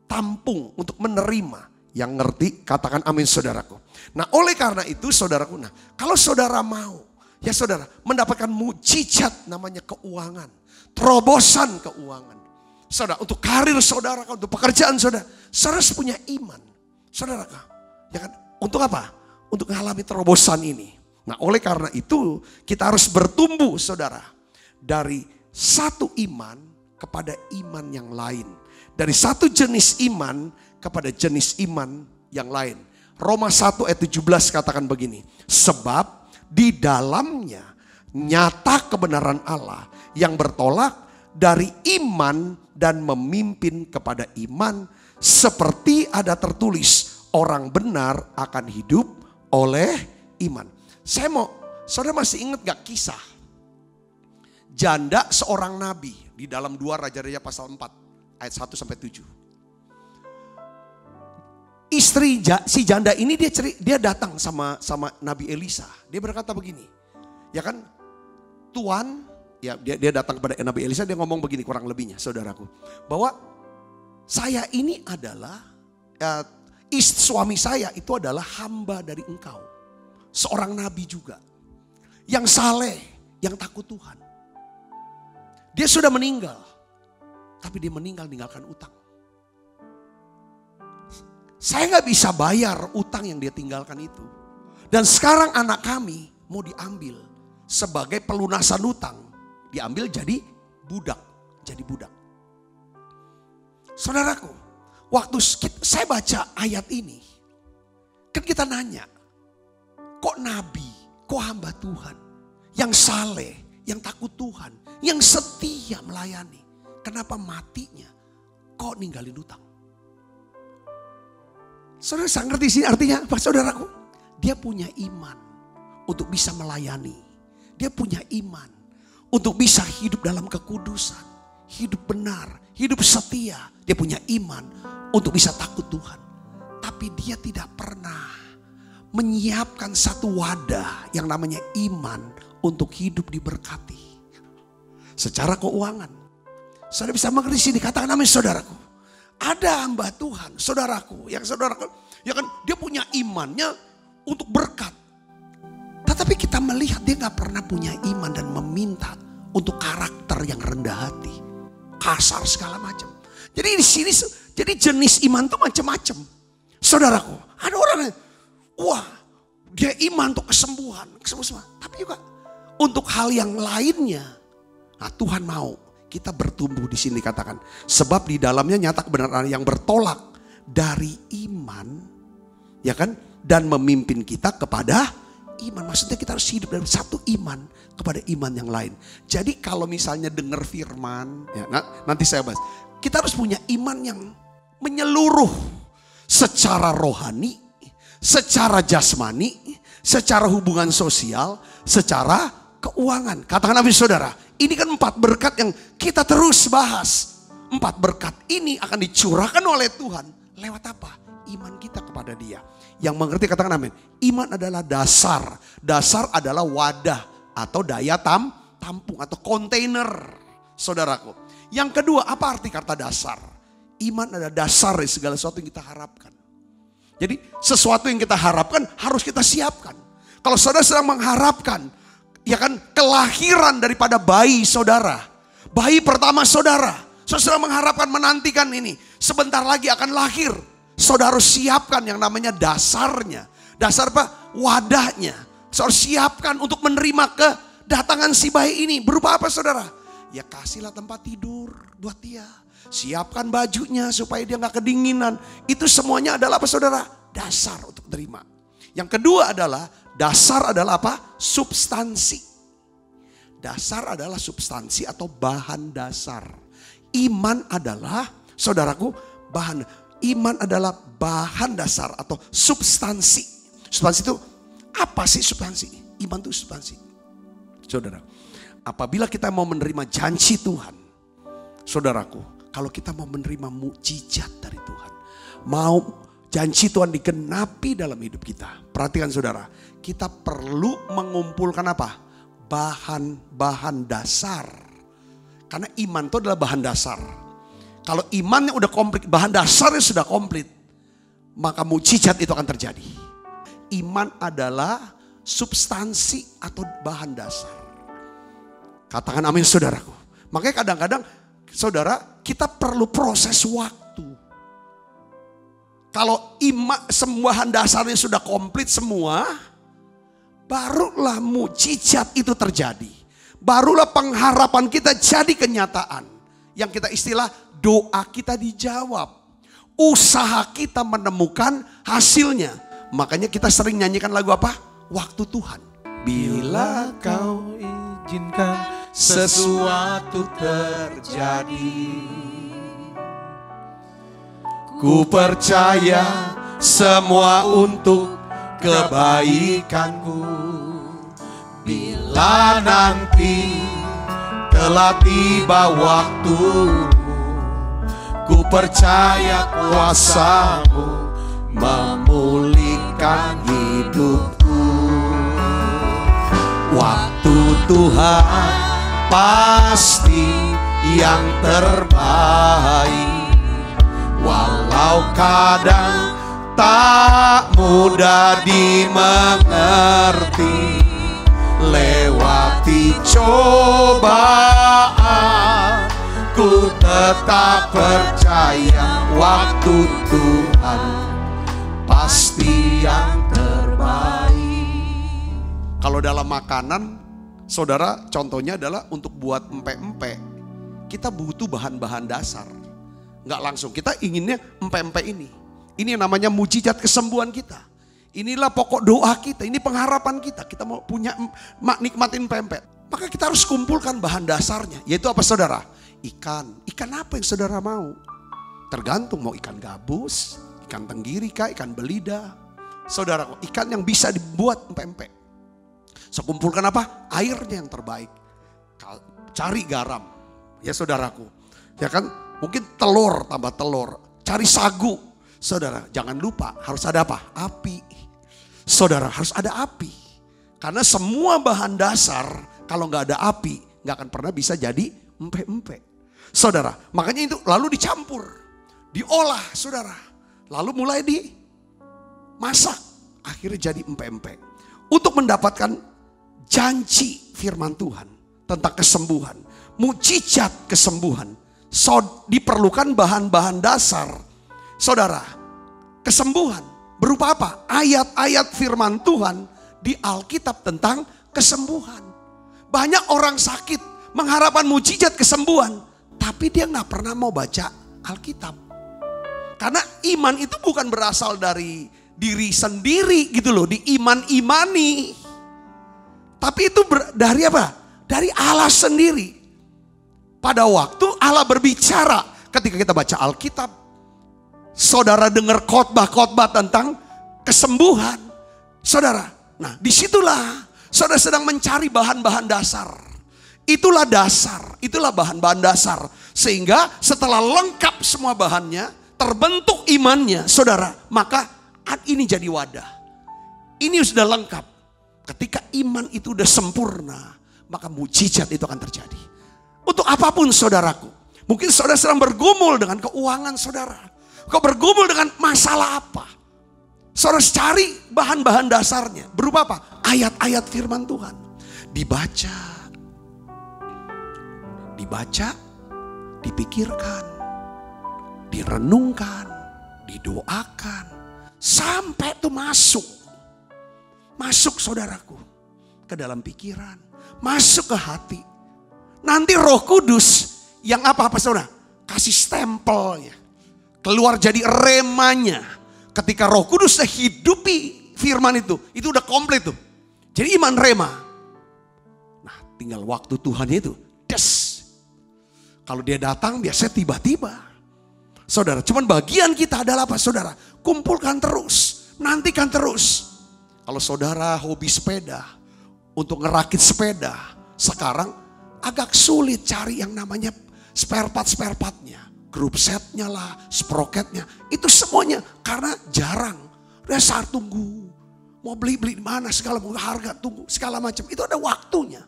tampung untuk menerima. Yang ngerti katakan amin saudaraku. Nah oleh karena itu saudaraku, nah kalau saudara mau, ya saudara mendapatkan mujizat namanya keuangan. Terobosan keuangan. Saudara untuk karir saudara, untuk pekerjaan saudara. Saudara harus punya iman. Saudara, ya kan? Untuk apa? Untuk mengalami terobosan ini. Nah oleh karena itu kita harus bertumbuh saudara. Dari satu iman kepada iman yang lain. Dari satu jenis iman kepada jenis iman yang lain. Roma 1 ayat 17 katakan begini. Sebab di dalamnya nyata kebenaran Allah yang bertolak dari iman dan memimpin kepada iman. Seperti ada tertulis, orang benar akan hidup oleh iman. Saya mau, saudara masih ingat gak kisah janda seorang nabi di dalam 2 Raja-Raja pasal 4 ayat 1 sampai 7. Istri si janda ini dia datang sama Nabi Elisa. Dia berkata begini, ya kan, Tuhan, ya dia datang kepada Nabi Elisa, dia ngomong begini kurang lebihnya, saudaraku, bahwa saya ini adalah suami saya itu adalah hamba dari engkau, seorang nabi juga, yang saleh, yang takut Tuhan. Dia sudah meninggal, tapi dia meninggalkan utang. Saya gak bisa bayar utang yang dia tinggalkan itu. Dan sekarang anak kami mau diambil sebagai pelunasan utang. Diambil jadi budak. Saudaraku, waktu saya baca ayat ini, kan kita nanya, kok nabi, kok hamba Tuhan, yang saleh, yang takut Tuhan, yang setia melayani, kenapa matinya kok ninggalin utang? Saudara saya ngerti sini artinya apa saudaraku? Dia punya iman untuk bisa melayani. Dia punya iman untuk bisa hidup dalam kekudusan. Hidup benar, hidup setia. Dia punya iman untuk bisa takut Tuhan. Tapi dia tidak pernah menyiapkan satu wadah yang namanya iman untuk hidup diberkati. Secara keuangan. Saudara bisa mengerti sini, katakan amin saudaraku. Ada hamba Tuhan, saudaraku, yang saudaraku, ya kan, dia punya imannya untuk berkat. Tetapi kita melihat dia gak pernah punya iman dan meminta untuk karakter yang rendah hati, kasar segala macam. Jadi di sini, jadi jenis iman itu macam-macam. Saudaraku, ada orang yang, wah, dia iman untuk kesembuhan, tapi juga untuk hal yang lainnya. Nah, Tuhan mau kita bertumbuh di sini katakan. Sebab di dalamnya nyata kebenaran yang bertolak dari iman. Ya kan? Dan memimpin kita kepada iman. Maksudnya kita harus hidup dalam satu iman kepada iman yang lain. Jadi kalau misalnya dengar firman. Ya, nanti saya bahas. Kita harus punya iman yang menyeluruh. Secara rohani. Secara jasmani. Secara hubungan sosial. Secara keuangan. Katakan amin saudara. Ini kan 4 berkat yang kita terus bahas. 4 berkat ini akan dicurahkan oleh Tuhan. Lewat apa? Iman kita kepada Dia. Yang mengerti katakan amin. Iman adalah dasar. Dasar adalah wadah atau daya tampung atau kontainer. Saudaraku. Yang kedua, apa arti kata dasar? Iman adalah dasar dari segala sesuatu yang kita harapkan. Jadi sesuatu yang kita harapkan harus kita siapkan. Kalau saudara sedang mengharapkan, ya kan, kelahiran daripada bayi saudara. Bayi pertama saudara. Saudara mengharapkan, menantikan ini. Sebentar lagi akan lahir. Saudara harus siapkan yang namanya dasarnya. Dasar apa? Wadahnya. Saudara siapkan untuk menerima kedatangan si bayi ini. Berupa apa saudara? Ya kasihlah tempat tidur buat dia. Siapkan bajunya supaya dia gak kedinginan. Itu semuanya adalah apa saudara? Dasar untuk terima. Yang kedua adalah, dasar adalah apa? Substansi. Dasar adalah substansi atau bahan dasar. Iman adalah, saudaraku, iman adalah bahan dasar atau substansi. Substansi itu, apa sih substansi? Iman itu substansi. Saudara, apabila kita mau menerima janji Tuhan, saudaraku, kalau kita mau menerima mukjizat dari Tuhan, mau janji Tuhan digenapi dalam hidup kita. Perhatikan saudara, kita perlu mengumpulkan apa? Bahan-bahan dasar. Karena iman itu adalah bahan dasar. Kalau imannya udah komplit, bahan dasarnya sudah komplit, maka mukjizat itu akan terjadi. Iman adalah substansi atau bahan dasar. Katakan amin saudaraku. Makanya kadang-kadang saudara, kita perlu proses waktu. Kalau semua bahan dasarnya sudah komplit semua, barulah mukjizat itu terjadi. Barulah pengharapan kita jadi kenyataan. Yang kita istilah doa kita dijawab. Usaha kita menemukan hasilnya. Makanya kita sering nyanyikan lagu apa? Waktu Tuhan. Bila kau izinkan sesuatu terjadi, ku percaya semua untuk kebaikanku. Bila nanti telah tiba waktumu, ku percaya kuasa-Mu memulihkan hidupku. Waktu Tuhan pasti yang terbaik, walau kadang tak mudah dimengerti. Lewati cobaan, ku tetap percaya waktu Tuhan pasti yang terbaik. Kalau dalam makanan, saudara, contohnya adalah untuk buat empek-empek, kita butuh bahan-bahan dasar. Nggak langsung, kita inginnya empek-empek ini. Ini yang namanya mukjizat kesembuhan kita. Inilah pokok doa kita, ini pengharapan kita. Kita mau punya, nikmatin empek-empek. Maka kita harus kumpulkan bahan dasarnya. Yaitu apa saudara? Ikan. Ikan apa yang saudara mau? Tergantung mau ikan gabus, ikan tenggiri kah, ikan belida. Saudara, ikan yang bisa dibuat empek-empek. So, kumpulkan apa? Airnya yang terbaik. Cari garam. Ya saudaraku. Ya kan? Mungkin telur, tambah telur. Cari sagu. Saudara, jangan lupa harus ada apa? Api. Saudara, harus ada api. Karena semua bahan dasar kalau nggak ada api nggak akan pernah bisa jadi empek-empek. Saudara, makanya itu lalu dicampur, diolah saudara. Lalu mulai dimasak, akhirnya jadi empek-empek. Untuk mendapatkan janji firman Tuhan tentang kesembuhan, mukjizat kesembuhan, diperlukan bahan-bahan dasar. Saudara, kesembuhan berupa apa? Ayat-ayat firman Tuhan di Alkitab tentang kesembuhan. Banyak orang sakit mengharapkan mukjizat kesembuhan, tapi dia nggak pernah mau baca Alkitab. Karena iman itu bukan berasal dari diri sendiri gitu loh, diiman-imani. Tapi itu dari apa? Dari Allah sendiri. Pada waktu Allah berbicara ketika kita baca Alkitab, saudara dengar khotbah-khotbah tentang kesembuhan. Saudara, nah disitulah saudara sedang mencari bahan-bahan dasar. Itulah dasar, itulah bahan-bahan dasar. Sehingga setelah lengkap semua bahannya, terbentuk imannya saudara, maka ini jadi wadah. Ini sudah lengkap. Ketika iman itu sudah sempurna, maka mukjizat itu akan terjadi. Untuk apapun saudaraku. Mungkin saudara sedang bergumul dengan keuangan saudara. Kau bergumul dengan masalah apa? Saudara cari bahan-bahan dasarnya. Berupa apa? Ayat-ayat firman Tuhan. Dibaca, dipikirkan, direnungkan, didoakan. Sampai itu masuk. Masuk saudaraku. Ke dalam pikiran. Masuk ke hati. Nanti Roh Kudus yang apa saudara? Kasih stempelnya. Keluar jadi remanya. Ketika Roh Kudus hidupi firman itu udah komplit tuh. Jadi iman rema. Nah, tinggal waktu Tuhan itu. Kalau dia datang biasanya tiba-tiba. Saudara, cuman bagian kita adalah apa saudara? Kumpulkan terus, nantikan terus. Kalau saudara hobi sepeda, untuk ngerakit sepeda, sekarang agak sulit cari yang namanya spare part-nya. Group setnya lah, sprocketnya, itu semuanya karena jarang. Dasar tunggu, mau beli di mana segala harga tunggu segala macam, itu ada waktunya.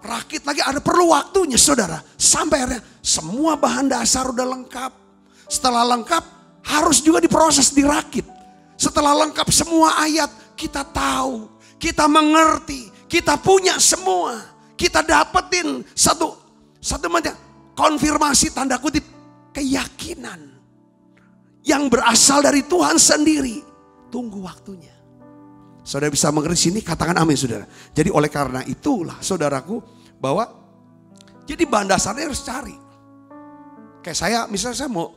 Rakit lagi ada perlu waktunya saudara. Sampai akhirnya semua bahan dasar udah lengkap. Setelah lengkap harus juga diproses dirakit. Setelah lengkap semua ayat kita tahu. Kita mengerti. Kita punya semua. Kita dapetin satu macam konfirmasi tanda kutip keyakinan. Yang berasal dari Tuhan sendiri. Tunggu waktunya. Saudara bisa mengerti sini, katakan amin saudara. Jadi oleh karena itulah saudaraku, bahwa jadi bahan dasarnya harus cari. Kayak saya, misalnya saya mau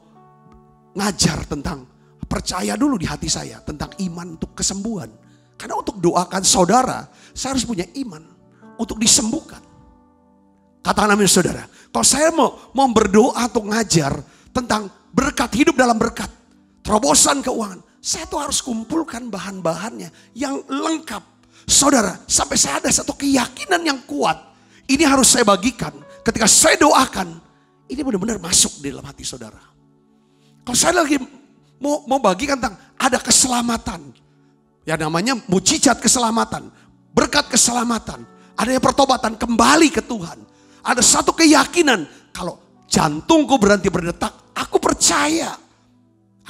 ngajar tentang, percaya dulu di hati saya tentang iman untuk kesembuhan. Karena untuk doakan saudara, saya harus punya iman untuk disembuhkan. Katakan amin saudara. Kalau saya mau berdoa untuk ngajar tentang berkat, hidup dalam berkat, terobosan keuangan, saya tuh harus kumpulkan bahan-bahannya yang lengkap. Saudara, sampai saya ada satu keyakinan yang kuat. Ini harus saya bagikan. Ketika saya doakan, ini benar-benar masuk di dalam hati saudara. Kalau saya lagi mau bagikan tentang ada keselamatan. Ya namanya mujizat keselamatan. Berkat keselamatan. Adanya pertobatan kembali ke Tuhan. Ada satu keyakinan. Kalau jantungku berhenti berdetak, aku percaya.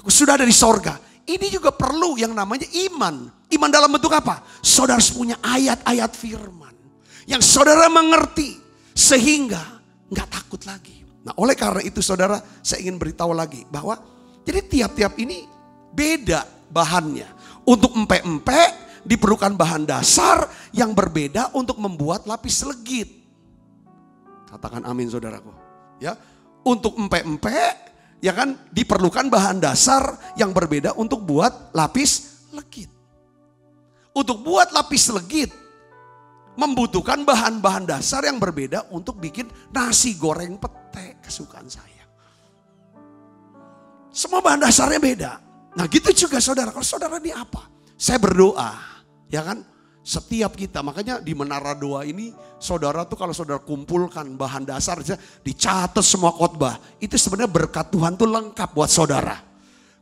Aku sudah ada di sorga. Ini juga perlu yang namanya iman. Iman dalam bentuk apa? Saudara harus punya ayat-ayat firman. Yang saudara mengerti. Sehingga nggak takut lagi. Nah oleh karena itu saudara, saya ingin beritahu lagi. Bahwa jadi tiap-tiap ini beda bahannya. Untuk empek-empek diperlukan bahan dasar yang berbeda untuk membuat lapis legit. Katakan amin saudaraku. Ya, untuk empek-empek ya kan diperlukan bahan dasar yang berbeda untuk buat lapis legit. Untuk buat lapis legit membutuhkan bahan-bahan dasar yang berbeda untuk bikin nasi goreng pete kesukaan saya. Semua bahan dasarnya beda. Nah gitu juga saudara, kalau saudara ini apa? Saya berdoa, ya kan? Setiap kita, makanya di Menara Doa ini saudara tuh kalau saudara kumpulkan bahan dasar, dicatat semua khotbah. Itu sebenarnya berkat Tuhan tuh lengkap buat saudara.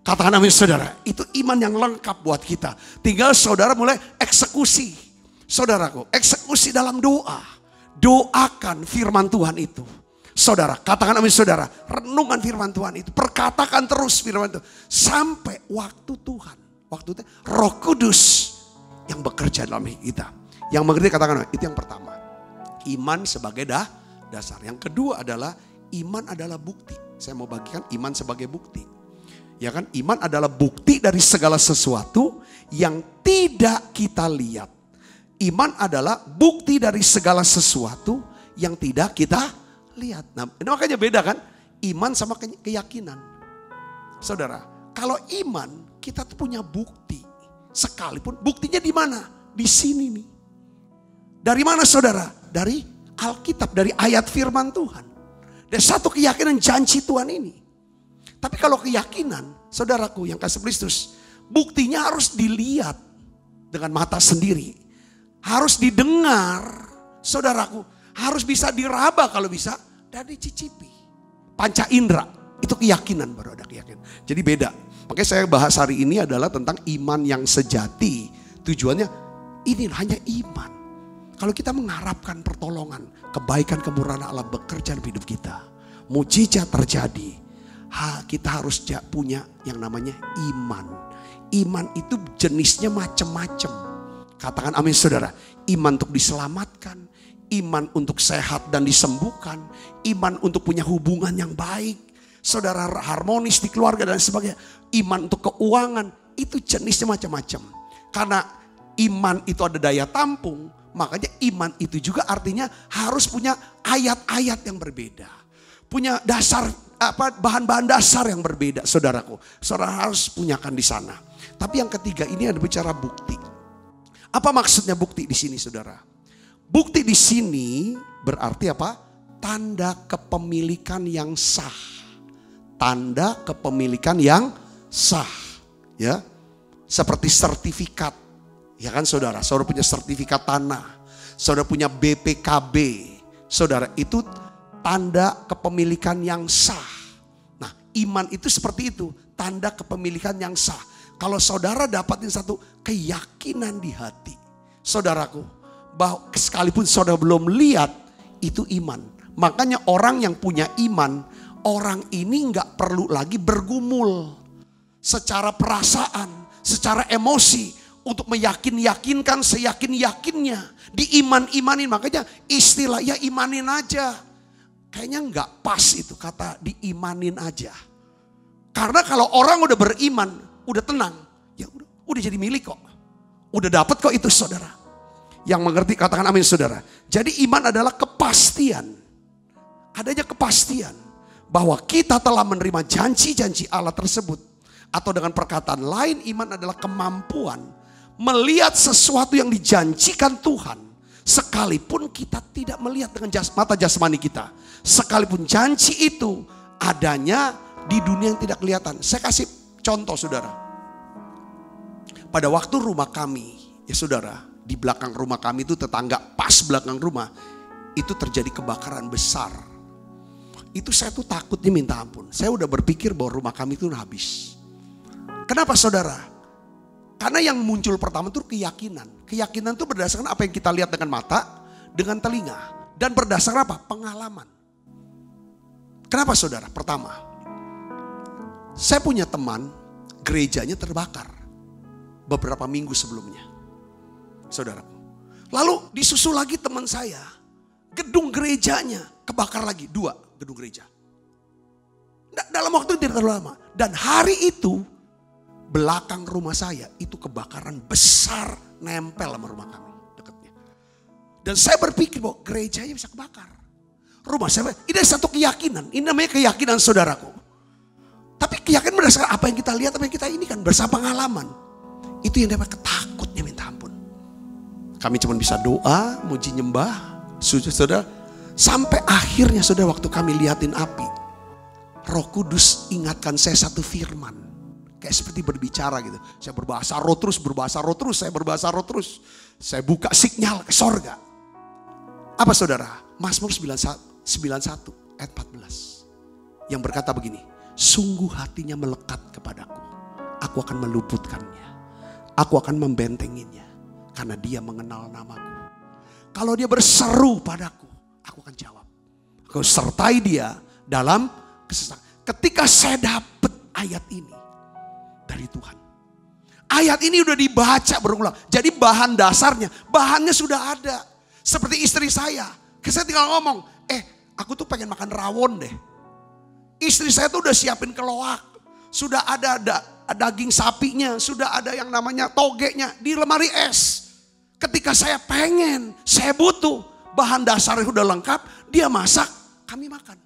Katakan amin saudara, itu iman yang lengkap buat kita. Tinggal saudara mulai eksekusi. Saudaraku, eksekusi dalam doa. Doakan firman Tuhan itu. Saudara, katakan amin saudara, renungan firman Tuhan itu. Perkatakan terus firman itu. Sampai waktu Tuhan, waktu Roh Kudus yang bekerja dalam hidup kita. Yang mengerti katakan, itu yang pertama. Iman sebagai dasar. Yang kedua adalah, iman adalah bukti. Saya mau bagikan iman sebagai bukti. Ya kan, iman adalah bukti dari segala sesuatu yang tidak kita lihat. Iman adalah bukti dari segala sesuatu yang tidak kita lihat. Nah, ini makanya beda kan, iman sama keyakinan. Saudara, kalau iman kita tuh punya bukti. Sekalipun buktinya di mana? Di sini nih. Dari mana saudara? Dari Alkitab, dari ayat firman Tuhan. Dan satu keyakinan janji Tuhan ini. Tapi kalau keyakinan, saudaraku yang kasih Kristus, buktinya harus dilihat dengan mata sendiri. Harus didengar, saudaraku. Harus bisa diraba kalau bisa, dan dicicipi. Panca indera, itu keyakinan, baru ada keyakinan. Jadi beda. Makanya saya bahas hari ini adalah tentang iman yang sejati. Tujuannya ini hanya iman. Kalau kita mengharapkan pertolongan, kebaikan kemurahan Allah bekerja dalam hidup kita. Mujizat terjadi. Kita harus punya yang namanya iman. Iman itu jenisnya macam-macam. Katakan amin saudara. Iman untuk diselamatkan. Iman untuk sehat dan disembuhkan. Iman untuk punya hubungan yang baik. Saudara harmonis di keluarga dan sebagainya. Iman untuk keuangan, itu jenisnya macam-macam. Karena iman itu ada daya tampung, Makanya iman itu juga artinya harus punya ayat-ayat yang berbeda. Punya dasar, bahan-bahan dasar yang berbeda, saudaraku. Saudara harus punyakan di sana. Tapi yang ketiga ini ada bicara bukti. Apa maksudnya bukti di sini, saudara? Bukti di sini berarti apa? Tanda kepemilikan yang sah. Tanda kepemilikan yang sah. Ya, seperti sertifikat. Ya kan saudara? Saudara punya sertifikat tanah. Saudara punya BPKB. Saudara, itu tanda kepemilikan yang sah. Nah, iman itu seperti itu. Tanda kepemilikan yang sah. Kalau saudara dapatin satu keyakinan di hati. Saudaraku, bahwa sekalipun saudara belum lihat, itu iman. Makanya orang yang punya iman, orang ini gak perlu lagi bergumul. Secara perasaan, secara emosi. Untuk meyakinkan seyakin-yakinnya. Diiman-imanin, makanya istilah ya imanin aja. Kayaknya gak pas itu kata diimanin aja. Karena kalau orang udah beriman, udah tenang, ya udah jadi milik kok. Udah dapat kok itu saudara. Yang mengerti katakan amin saudara. Jadi iman adalah kepastian. Adanya kepastian bahwa kita telah menerima janji-janji Allah tersebut. Atau dengan perkataan lain, iman adalah kemampuan melihat sesuatu yang dijanjikan Tuhan. Sekalipun kita tidak melihat dengan mata jasmani kita. Sekalipun janji itu adanya di dunia yang tidak kelihatan. Saya kasih contoh saudara. Pada waktu rumah kami, ya saudara, di belakang rumah kami itu tetangga pas belakang rumah, itu terjadi kebakaran besar. Itu saya tuh takutnya minta ampun. Saya udah berpikir bahwa rumah kami itu habis. Kenapa saudara? Karena yang muncul pertama itu keyakinan. Keyakinan itu berdasarkan apa yang kita lihat dengan mata, dengan telinga. Dan berdasarkan apa? Pengalaman. Kenapa saudara? Pertama, saya punya teman, gerejanya terbakar beberapa minggu sebelumnya. Saudara. Lalu disusul lagi teman saya, gedung gerejanya kebakar lagi, 2 gedung gereja. Dalam waktu tidak terlalu lama. Dan hari itu, belakang rumah saya itu kebakaran besar nempel sama rumah kami dekatnya. Dan saya berpikir bahwa gerejanya bisa kebakar. Rumah saya, ini satu keyakinan. Ini namanya keyakinan saudaraku. Tapi keyakinan berdasarkan apa yang kita lihat, apa yang kita ini kan bersama pengalaman. Itu yang dapat ketakutnya minta ampun. Kami cuma bisa doa, muji nyembah, sujud saudara. Sampai akhirnya saudara waktu kami liatin api. Roh Kudus ingatkan saya satu firman. Kayak seperti berbicara gitu. Saya berbahasa roh terus, saya berbahasa roh terus. Saya buka sinyal ke sorga. Apa saudara? Mazmur 91 ayat 14. Yang berkata begini. Sungguh hatinya melekat kepadaku. Aku akan meluputkannya. Aku akan membentenginya. Karena dia mengenal namaku. Kalau dia berseru padaku, aku akan jawab. Aku sertai dia dalam kesesakan. Ketika saya dapat ayat ini dari Tuhan. Ayat ini udah dibaca berulang. Jadi bahan dasarnya, bahannya sudah ada. Seperti istri saya. Saya tinggal ngomong, aku tuh pengen makan rawon deh. Istri saya tuh udah siapin keloak. Sudah ada daging sapinya, sudah ada yang namanya togenya di lemari es. Ketika saya pengen, saya butuh, bahan dasarnya udah lengkap, dia masak, kami makan.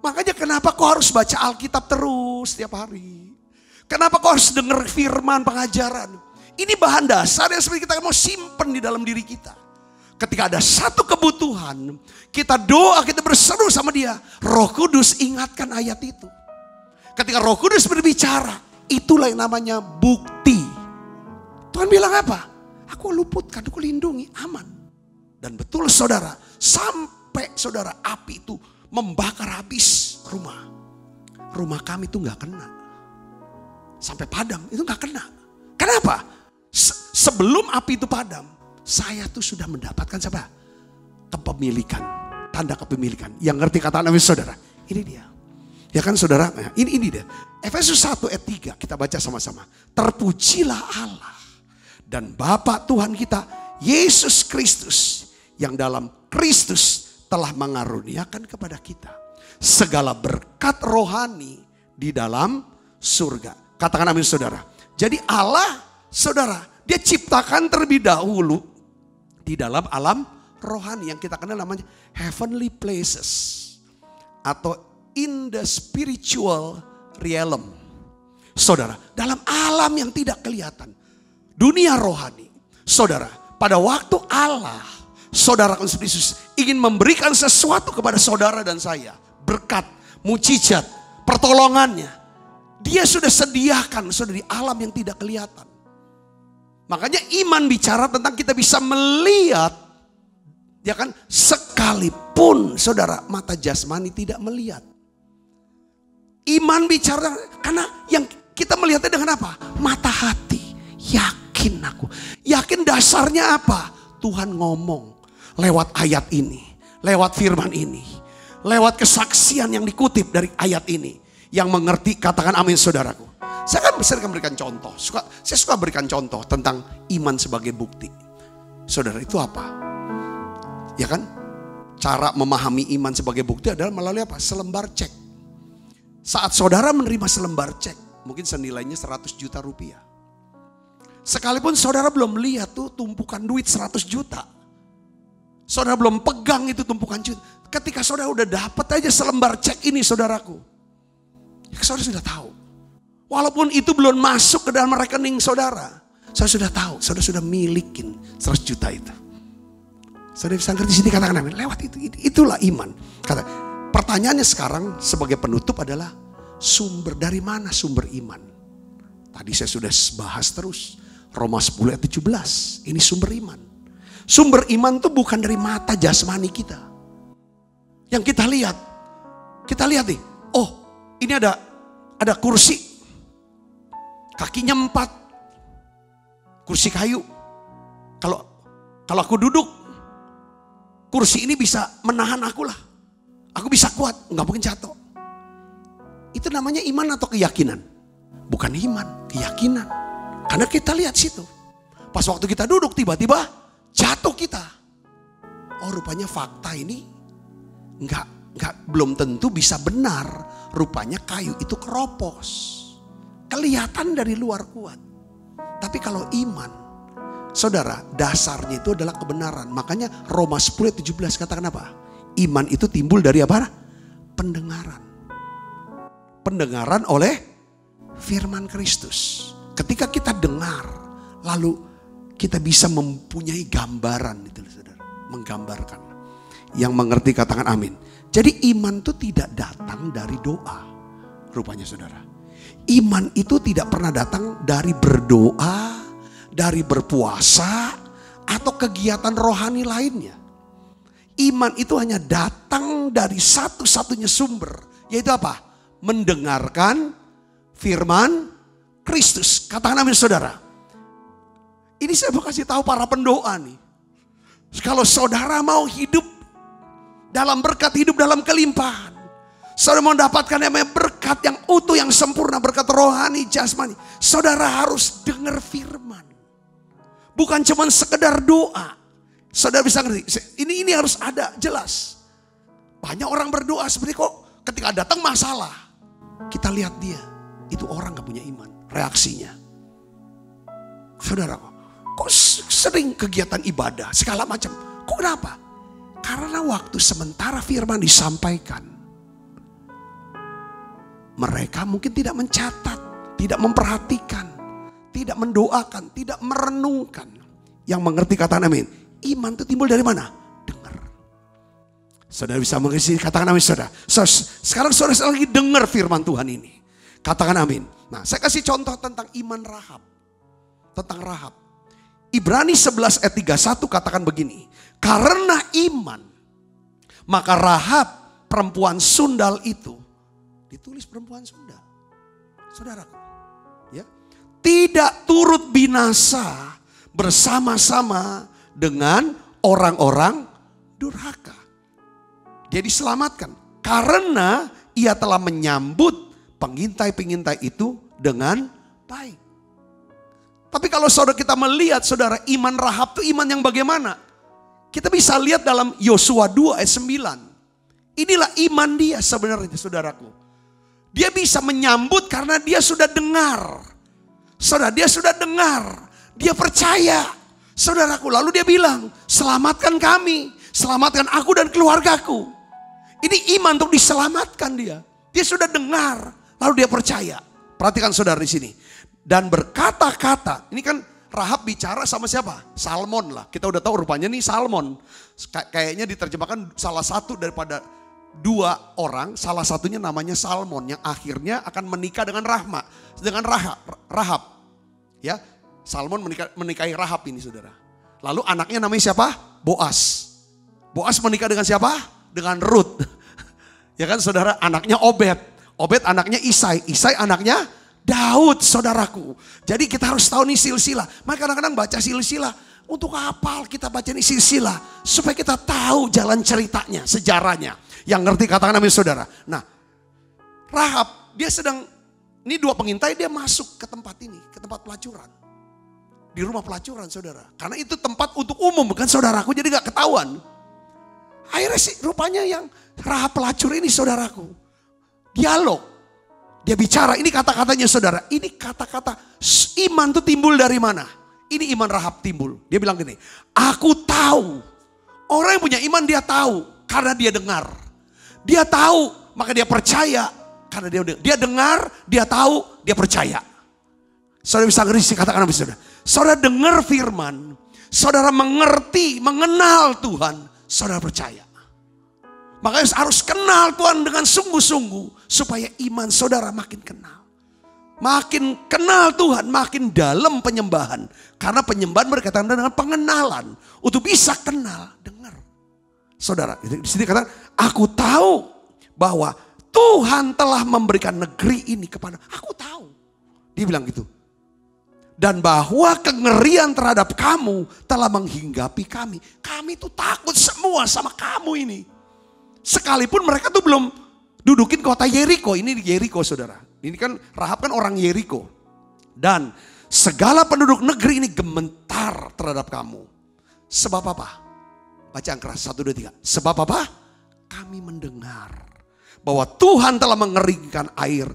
Makanya kenapa kau harus baca Alkitab terus setiap hari? Kenapa kau harus dengar firman pengajaran? Ini bahan dasar yang sebenarnya kita mau simpen di dalam diri kita. Ketika ada satu kebutuhan, kita doa, kita berseru sama dia. Roh Kudus ingatkan ayat itu. Ketika Roh Kudus berbicara, itulah yang namanya bukti. Tuhan bilang apa? Aku luputkan, aku lindungi, aman. Dan betul saudara, sampai saudara api itu membakar habis rumah. Rumah kami itu gak kena. Sampai padam itu gak kena. Kenapa? Sebelum api itu padam, saya tuh sudah mendapatkan siapa? Kepemilikan. Tanda kepemilikan. Yang ngerti kata amin saudara. Ini dia. Ya kan saudara? Ini dia. Efesus 1 ayat 3 kita baca sama-sama. Terpujilah Allah dan Bapa Tuhan kita Yesus Kristus yang dalam Kristus telah mengaruniakan kepada kita segala berkat rohani di dalam surga. Katakan amin saudara. Jadi Allah saudara dia ciptakan terlebih dahulu di dalam alam rohani yang kita kenal namanya heavenly places atau in the spiritual realm. Saudara, dalam alam yang tidak kelihatan, dunia rohani. Saudara, pada waktu Allah, saudara Yesus ingin memberikan sesuatu kepada saudara dan saya, berkat, mujizat, pertolongannya, dia sudah sediakan saudara di alam yang tidak kelihatan. Makanya iman bicara tentang kita bisa melihat, ya kan, sekalipun saudara mata jasmani tidak melihat. Iman bicara karena yang kita melihatnya dengan apa? Mata hati. Yakin aku. Yakin dasarnya apa? Tuhan ngomong lewat ayat ini, lewat firman ini, lewat kesaksian yang dikutip dari ayat ini. Yang mengerti katakan amin saudaraku. Saya kan sering memberikan contoh. Saya suka berikan contoh tentang iman sebagai bukti. Saudara, itu apa? Ya kan? Cara memahami iman sebagai bukti adalah melalui apa? Selembar cek. Saat saudara menerima selembar cek, mungkin senilainya 100 juta rupiah. Sekalipun saudara belum lihat tuh tumpukan duit 100 juta. Saudara belum pegang itu tumpukan juta. Ketika saudara udah dapat aja selembar cek ini saudaraku. Ya, saudara sudah tahu. Walaupun itu belum masuk ke dalam rekening saudara. Saya sudah tahu, saudara sudah milikin 100 juta itu. Saudara bisa ngerti sini katakan amin. Lewat itu, itulah iman. Kata, pertanyaannya sekarang sebagai penutup adalah sumber dari mana sumber iman? Tadi saya sudah bahas terus. Roma 10 ayat 17. Ini sumber iman. Sumber iman itu bukan dari mata jasmani kita. Yang kita lihat. Kita lihat nih. Oh, ini ada kursi. Kakinya 4. Kursi kayu. Kalau aku duduk, kursi ini bisa menahan aku lah. Aku bisa kuat, nggak mungkin jatuh. Itu namanya iman atau keyakinan? Bukan iman, keyakinan. Karena kita lihat situ. Pas waktu kita duduk tiba-tiba jatuh kita. Oh, rupanya fakta ini belum tentu bisa benar. Rupanya kayu itu keropos. Kelihatan dari luar kuat. Tapi kalau iman, saudara, dasarnya itu adalah kebenaran. Makanya Roma 10 ayat 17 katakan apa? Iman itu timbul dari apa? Pendengaran. Pendengaran oleh firman Kristus. Ketika kita dengar, lalu kita bisa mempunyai gambaran itu, saudara. Menggambarkan. Yang mengerti katakan amin. Jadi iman itu tidak datang dari doa. Rupanya saudara. Iman itu tidak pernah datang dari berdoa, dari berpuasa, atau kegiatan rohani lainnya. Iman itu hanya datang dari satu-satunya sumber. Yaitu apa? Mendengarkan firman Kristus. Katakan amin saudara. Ini saya mau kasih tahu para pendoa nih. Kalau saudara mau hidup dalam berkat, hidup dalam kelimpahan. Saudara mau mendapatkan yang berkat yang utuh, yang sempurna, berkat rohani, jasmani. Saudara harus dengar firman. Bukan cuma sekedar doa. Saudara bisa ngerti, ini harus ada, jelas. Banyak orang berdoa seperti kok ketika datang masalah. Kita lihat dia, itu orang gak punya iman, reaksinya. Saudara, kok sering kegiatan ibadah, segala macam. Kok kenapa? Karena waktu sementara firman disampaikan. Mereka mungkin tidak mencatat, tidak memperhatikan, tidak mendoakan, tidak merenungkan. Yang mengerti katakan amin. Iman itu timbul dari mana? Dengar. Saudara bisa mengerti katakan amin saudara. Sekarang saudara lagi dengar firman Tuhan ini. Katakan amin. Nah, saya kasih contoh tentang iman Rahab. Tentang Rahab. Ibrani 11 ayat 31 katakan begini. Karena iman, maka Rahab perempuan sundal itu, ditulis perempuan sundal, saudaraku, ya, tidak turut binasa bersama-sama dengan orang-orang durhaka. Dia diselamatkan karena ia telah menyambut pengintai-pengintai itu dengan baik. Tapi kalau saudara kita melihat, saudara, iman Rahab itu iman yang bagaimana? Kita bisa lihat dalam Yosua 2 ayat 9. Inilah iman dia sebenarnya, saudaraku. Dia bisa menyambut karena dia sudah dengar. Saudara, dia sudah dengar. Dia percaya, saudaraku. Lalu dia bilang, selamatkan kami, selamatkan aku dan keluargaku. Ini iman untuk diselamatkan dia. Dia sudah dengar, lalu dia percaya. Perhatikan saudara di sini. Dan berkata-kata, ini kan Rahab bicara sama siapa? Salmon lah. Kita udah tahu rupanya nih Salmon. Kayaknya diterjemahkan salah satu daripada dua orang, salah satunya namanya Salmon yang akhirnya akan menikah dengan Rahab. Ya, Salmon menikahi Rahab ini saudara. Lalu anaknya namanya siapa? Boas. Boas menikah dengan siapa? Dengan Ruth. Ya kan saudara, anaknya Obed. Obed anaknya Isai. Isai anaknya Daud, saudaraku. Jadi kita harus tahu nih silsilah. Maka kadang-kadang baca silsilah. Untuk apa kita baca nih silsilah? Supaya kita tahu jalan ceritanya, sejarahnya. Yang ngerti katakan amin saudara. Nah, Rahab dia sedang, ini dua pengintai dia masuk ke tempat ini. Ke tempat pelacuran. Di rumah pelacuran saudara. Karena itu tempat untuk umum bukan saudaraku, jadi gak ketahuan. Akhirnya sih rupanya yang Rahab pelacur ini saudaraku. Dialog. Dia bicara, ini kata-katanya saudara. Ini kata-kata iman itu timbul dari mana? Ini iman Rahab timbul. Dia bilang gini, aku tahu. Orang yang punya iman dia tahu karena dia dengar. Dia tahu maka dia percaya karena dia dengar, dia tahu, dia percaya. Saudara bisa ngerti katakan apa saudara? Saudara dengar firman, saudara mengerti, mengenal Tuhan, saudara percaya. Makanya harus kenal Tuhan dengan sungguh-sungguh supaya iman saudara makin kenal. Makin kenal Tuhan, makin dalam penyembahan. Karena penyembahan berkaitan dengan pengenalan. Untuk bisa kenal, dengar. Saudara, di sini kata, aku tahu bahwa Tuhan telah memberikan negeri ini kepada aku tahu. Dia bilang gitu. Dan bahwa kengerian terhadap kamu telah menghinggapi kami. Kami tuh takut semua sama kamu ini. Sekalipun mereka tuh belum dudukin kota Yeriko. Ini di Yeriko saudara. Ini kan Rahab kan orang Yeriko. Dan segala penduduk negeri ini gemetar terhadap kamu. Sebab apa? Baca yang keras 1, 2, 3. Sebab apa? Kami mendengar bahwa Tuhan telah mengeringkan air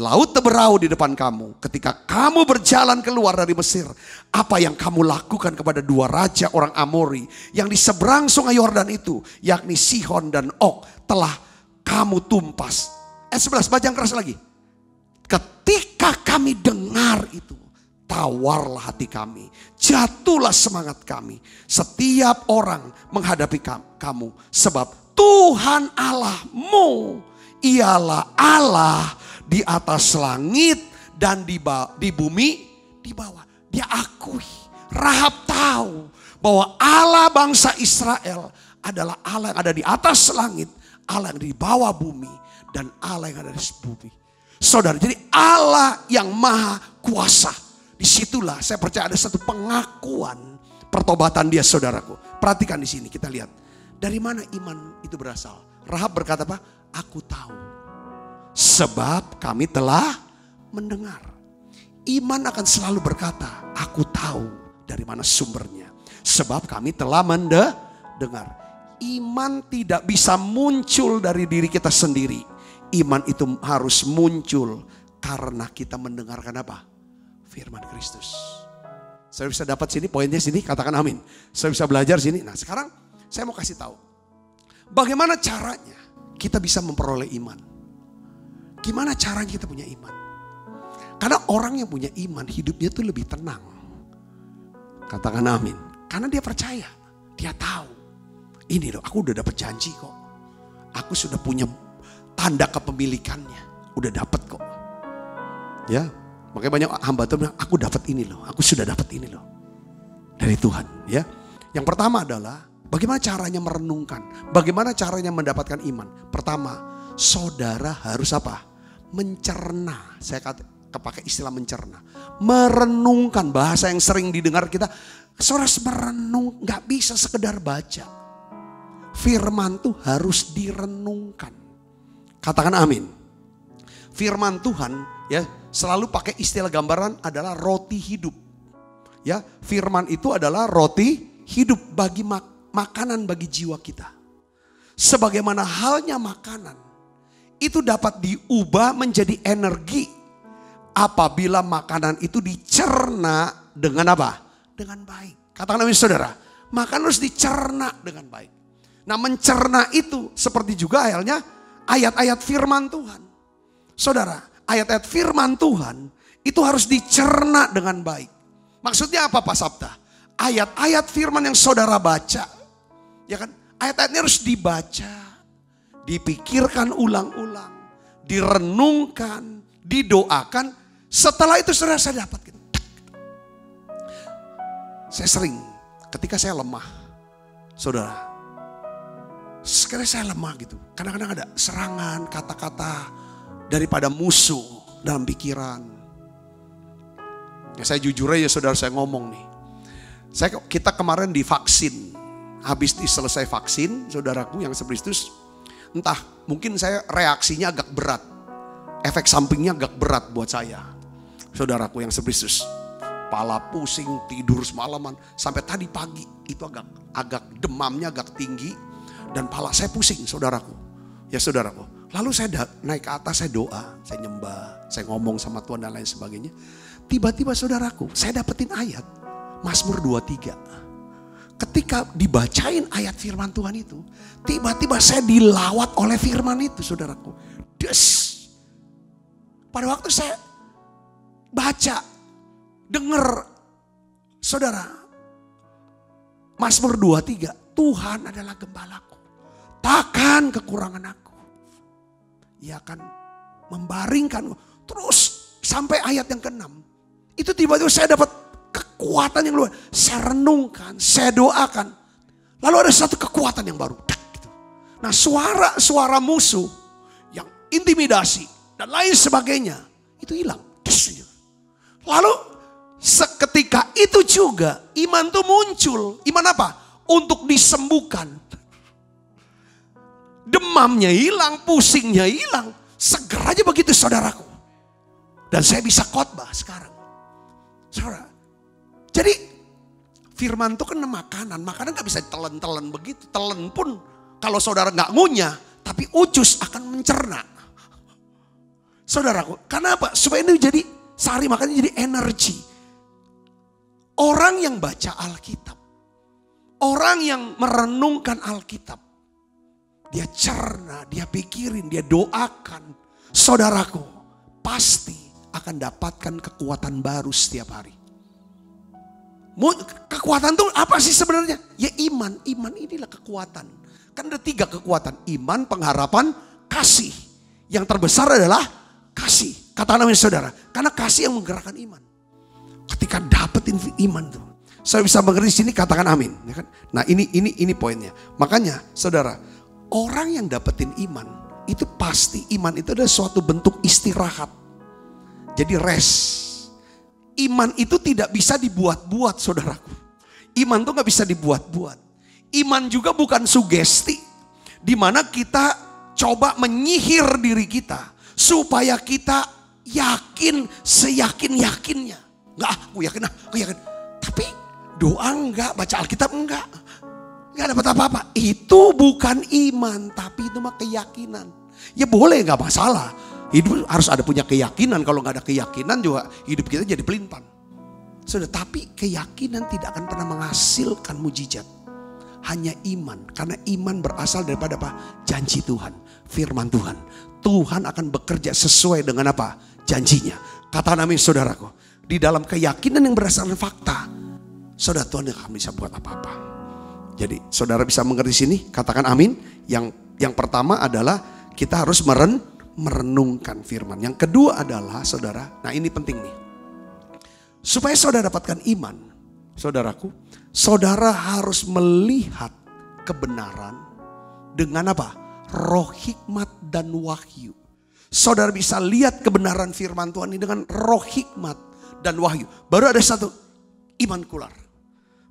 laut berau di depan kamu. Ketika kamu berjalan keluar dari Mesir. Apa yang kamu lakukan kepada dua raja orang Amori. Yang di seberang sungai Yordan itu. Yakni Sihon dan Og. Telah kamu tumpas. Ayat 11 baca yang keras lagi. Ketika kami dengar itu. Tawarlah hati kami. Jatuhlah semangat kami. Setiap orang menghadapi kamu. Sebab Tuhan Allahmu. Ialah Allah di atas langit dan di bumi di bawah. Dia akui, Rahab tahu bahwa Allah bangsa Israel adalah Allah yang ada di atas langit, Allah yang di bawah bumi, dan Allah yang ada di bumi. Saudara, jadi Allah yang maha kuasa. Disitulah saya percaya ada satu pengakuan pertobatan dia saudaraku. Perhatikan di sini kita lihat. Dari mana iman itu berasal? Rahab berkata apa? Aku tahu. Sebab kami telah mendengar. Iman akan selalu berkata, aku tahu dari mana sumbernya. Sebab kami telah mendengar. Iman tidak bisa muncul dari diri kita sendiri. Iman itu harus muncul karena kita mendengarkan apa? Firman Kristus. Saya bisa dapat sini, poinnya sini, katakan amin. Saya bisa belajar sini. Nah sekarang saya mau kasih tahu. Bagaimana caranya kita bisa memperoleh iman? Gimana caranya kita punya iman? Karena orang yang punya iman hidupnya tuh lebih tenang. Katakan amin. Karena dia percaya. Dia tahu. Ini loh aku udah dapat janji kok. Aku sudah punya tanda kepemilikannya. Udah dapat kok. Ya. Makanya banyak hamba Tuhan bilang aku dapat ini loh. Aku sudah dapat ini loh. Dari Tuhan. Ya. Yang pertama adalah bagaimana caranya merenungkan. Bagaimana caranya mendapatkan iman. Pertama saudara harus apa? Mencerna. Saya pakai istilah mencerna. Merenungkan bahasa yang sering didengar kita. Saudara merenung, gak bisa sekedar baca. Firman tuh harus direnungkan. Katakan amin. Firman Tuhan ya selalu pakai istilah gambaran adalah roti hidup. Ya, firman itu adalah roti hidup bagi makanan bagi jiwa kita. Sebagaimana halnya makanan itu dapat diubah menjadi energi apabila makanan itu dicerna dengan apa? Dengan baik. Katakan amin saudara. Makan harus dicerna dengan baik. Nah mencerna itu seperti juga halnya ayat-ayat firman Tuhan. Saudara, ayat-ayat firman Tuhan itu harus dicerna dengan baik. Maksudnya apa Pak Sabta? Ayat-ayat firman yang saudara baca, ya kan? Ayat-ayatnya harus dibaca, dipikirkan ulang-ulang, direnungkan, didoakan. Setelah itu saudara saya dapat gitu. Saya sering ketika saya lemah, saudara, sekali saya lemah gitu. Kadang-kadang ada serangan kata-kata daripada musuh dalam pikiran. Ya saya jujur aja saudara, saya ngomong nih. Kita kemarin divaksin. Habis selesai vaksin, saudaraku yang sebristus, entah mungkin saya reaksinya agak berat. Efek sampingnya agak berat buat saya. Saudaraku yang sebristus. Kepala pusing, tidur semalaman. Sampai tadi pagi itu agak demamnya agak tinggi. Dan kepala saya pusing saudaraku. Ya saudaraku. Lalu saya naik ke atas, saya doa, saya nyembah, saya ngomong sama Tuhan dan lain sebagainya. Tiba-tiba saudaraku, saya dapetin ayat Mazmur 23. Ketika dibacain ayat firman Tuhan itu, tiba-tiba saya dilawat oleh firman itu saudaraku. Des. Pada waktu saya baca, dengar saudara, Mazmur 23, Tuhan adalah gembalaku, takkan kekurangan aku. Ia akan membaringkan. Terus sampai ayat yang ke-6. Itu tiba-tiba saya dapat kekuatan yang luar. Saya renungkan, saya doakan. Lalu ada satu kekuatan yang baru. Nah suara musuh yang intimidasi dan lain sebagainya itu hilang. Lalu seketika itu juga iman tuh muncul. Iman apa? Untuk disembuhkan. Demamnya hilang, pusingnya hilang. Seger aja begitu saudaraku. Dan saya bisa khotbah sekarang. Saudara. Jadi firman itu kan makanan. Makanan gak bisa telan-telan begitu. Telan pun kalau saudara gak ngunyah. Tapi ucus akan mencerna. Saudaraku. Karena apa? Supaya ini jadi sehari makannya jadi energi. Orang yang baca Alkitab, orang yang merenungkan Alkitab, dia cerna, dia pikirin, dia doakan. Saudaraku, pasti akan dapatkan kekuatan baru setiap hari. Kekuatan itu apa sih sebenarnya? Ya iman, iman inilah kekuatan. Kan ada 3 kekuatan, iman, pengharapan, kasih. Yang terbesar adalah kasih. Katakan amin saudara, karena kasih yang menggerakkan iman. Ketika dapetin iman tuh, saya bisa mengerti sini katakan amin. Ya kan? Nah ini poinnya. Makanya saudara, orang yang dapetin iman itu pasti iman itu adalah suatu bentuk istirahat. Jadi rest. Iman itu tidak bisa dibuat-buat saudaraku. Iman tuh gak bisa dibuat-buat. Iman juga bukan sugesti. Dimana kita coba menyihir diri kita supaya kita yakin seyakin-yakinnya. Enggak, aku yakin. Tapi doa enggak, baca Alkitab enggak dapat apa-apa. Itu bukan iman, tapi itu mah keyakinan. Ya boleh, enggak masalah. Hidup harus ada punya keyakinan. Kalau enggak ada keyakinan juga hidup kita jadi pelin-pelan. Sudah, tapi keyakinan tidak akan pernah menghasilkan mujizat. Hanya iman, karena iman berasal daripada apa? Janji Tuhan, firman Tuhan. Tuhan akan bekerja sesuai dengan apa? Janjinya. Katakan amin saudaraku. Di dalam keyakinan yang berdasarkan fakta, saudara, Tuhan akan bisa buat apa-apa. Jadi saudara bisa mengerti sini, katakan amin. Yang pertama adalah kita harus merenungkan firman. Yang kedua adalah saudara, nah ini penting nih. Supaya saudara dapatkan iman, saudaraku, saudara harus melihat kebenaran dengan apa? Roh hikmat dan wahyu. Saudara bisa lihat kebenaran firman Tuhan ini dengan roh hikmat dan wahyu. Baru ada satu, iman keluar.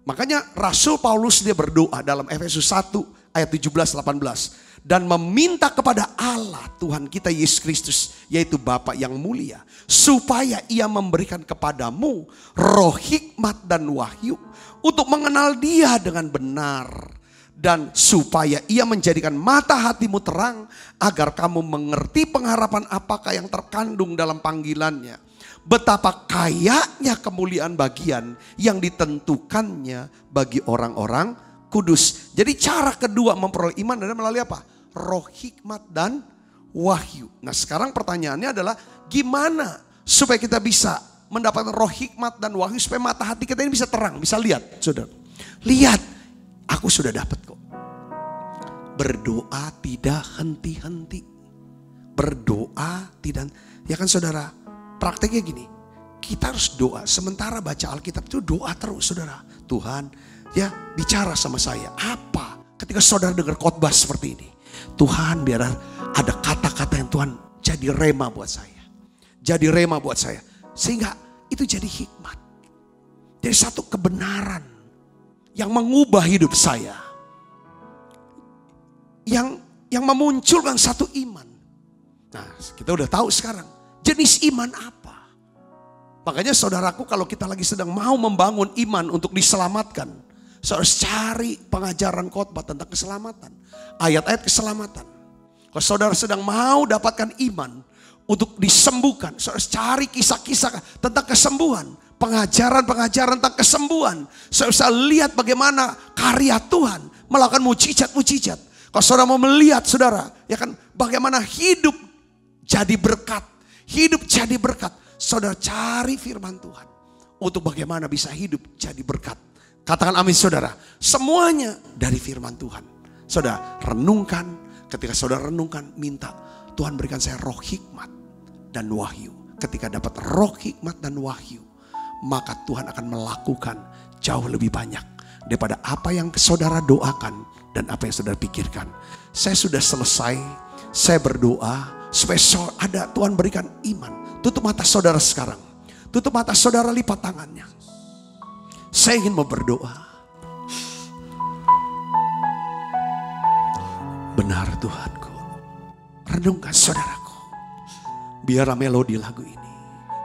Makanya Rasul Paulus dia berdoa dalam Efesus 1 ayat 17-18. Dan meminta kepada Allah Tuhan kita Yesus Kristus, yaitu Bapa yang mulia, supaya ia memberikan kepadamu roh hikmat dan wahyu untuk mengenal dia dengan benar. Dan supaya ia menjadikan mata hatimu terang, agar kamu mengerti pengharapan apakah yang terkandung dalam panggilannya, Betapa kayanya kemuliaan bagian yang ditentukannya bagi orang-orang kudus. Jadi cara kedua memperoleh iman adalah melalui apa? Roh hikmat dan wahyu. Nah sekarang pertanyaannya adalah gimana supaya kita bisa mendapatkan roh hikmat dan wahyu supaya mata hati kita ini bisa terang, bisa lihat. Saudara, lihat, aku sudah dapat kok. Berdoa tidak henti-henti. Berdoa tidak, ya kan saudara, prakteknya gini. Kita harus doa, sementara baca Alkitab itu doa terus saudara. Tuhan ya bicara sama saya. Apa? Ketika saudara dengar khotbah seperti ini. Tuhan biar ada kata-kata yang Tuhan jadi rema buat saya. Jadi rema buat saya. Sehingga itu jadi hikmat. Jadi satu kebenaran yang mengubah hidup saya. Yang memunculkan satu iman. Nah kita udah tahu sekarang jenis iman apa. Makanya saudaraku kalau kita lagi sedang mau membangun iman untuk diselamatkan. Saudara harus cari pengajaran khotbah tentang keselamatan. Ayat-ayat keselamatan. Kalau saudara sedang mau dapatkan iman untuk disembuhkan. Saudara harus cari kisah-kisah tentang kesembuhan. Pengajaran-pengajaran tentang kesembuhan. Saudara bisa lihat bagaimana karya Tuhan melakukan mujizat-mujizat. Kalau saudara mau melihat saudara, ya kan bagaimana hidup jadi berkat. Hidup jadi berkat. Saudara cari firman Tuhan. Untuk bagaimana bisa hidup jadi berkat. Katakan amin saudara. Semuanya dari firman Tuhan. Saudara renungkan. Ketika saudara renungkan minta. Tuhan berikan saya roh hikmat dan wahyu. Ketika dapat roh hikmat dan wahyu. Maka Tuhan akan melakukan jauh lebih banyak. Daripada apa yang saudara doakan. Dan apa yang saudara pikirkan. Saya sudah selesai. Saya berdoa. Supaya ada Tuhan berikan iman. Tutup mata saudara sekarang. Tutup mata saudara, lipat tangannya. Saya ingin mau berdoa. Benar Tuhanku. Renungkan saudaraku. Biar melodi lagu ini.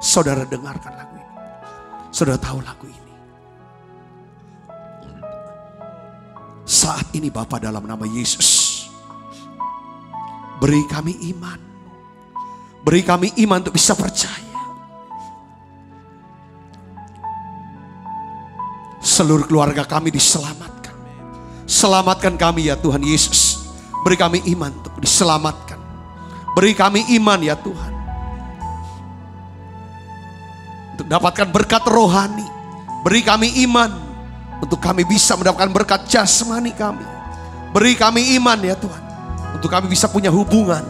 Saudara dengarkan lagu ini. Saudara tahu lagu ini. Saat ini Bapa dalam nama Yesus. Beri kami iman. Beri kami iman untuk bisa percaya. Seluruh keluarga kami diselamatkan. Selamatkan kami ya Tuhan Yesus. Beri kami iman untuk diselamatkan. Beri kami iman ya Tuhan. Untuk dapatkan berkat rohani. Beri kami iman. Untuk kami bisa mendapatkan berkat jasmani kami. Beri kami iman ya Tuhan. Untuk kami bisa punya hubungan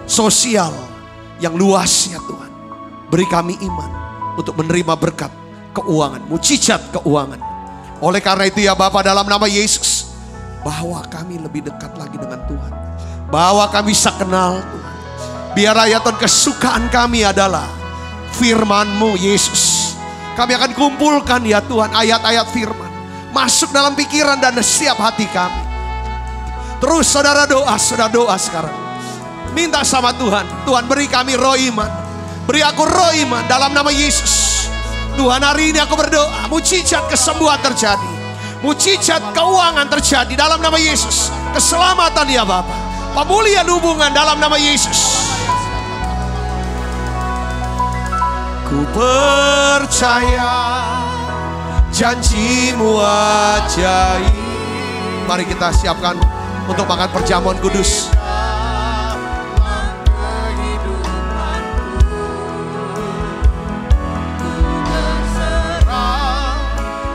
sosial yang luas ya Tuhan. Beri kami iman untuk menerima berkat keuangan, mujizat keuangan. Oleh karena itu ya Bapa dalam nama Yesus, bahwa kami lebih dekat lagi dengan Tuhan. Bahwa kami bisa kenal Tuhan. Biar ayat Tuhan kesukaan kami adalah firman-Mu Yesus. Kami akan kumpulkan ya Tuhan ayat-ayat firman. Masuk dalam pikiran dan setiap hati kami. Terus saudara doa sekarang. Minta sama Tuhan. Tuhan beri kami roh iman. Beri aku roh iman dalam nama Yesus. Tuhan hari ini aku berdoa. Mujizat kesembuhan terjadi. Mujizat keuangan terjadi dalam nama Yesus. Keselamatan ya Bapa. Pemulihan hubungan dalam nama Yesus. Ku percaya janji-Mu ajaib. Mari kita siapkan untuk makan perjamuan kudus.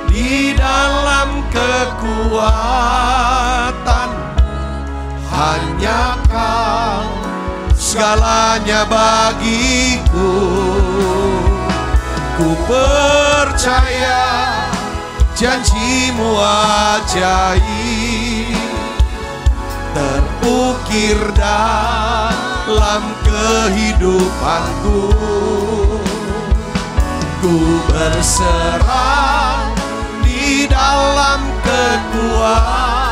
Di dalam kekuatan hanya Kau segalanya bagiku. Ku percaya janji-Mu ajaib terukir dalam kehidupanku. Ku berserah di dalam kekuatan.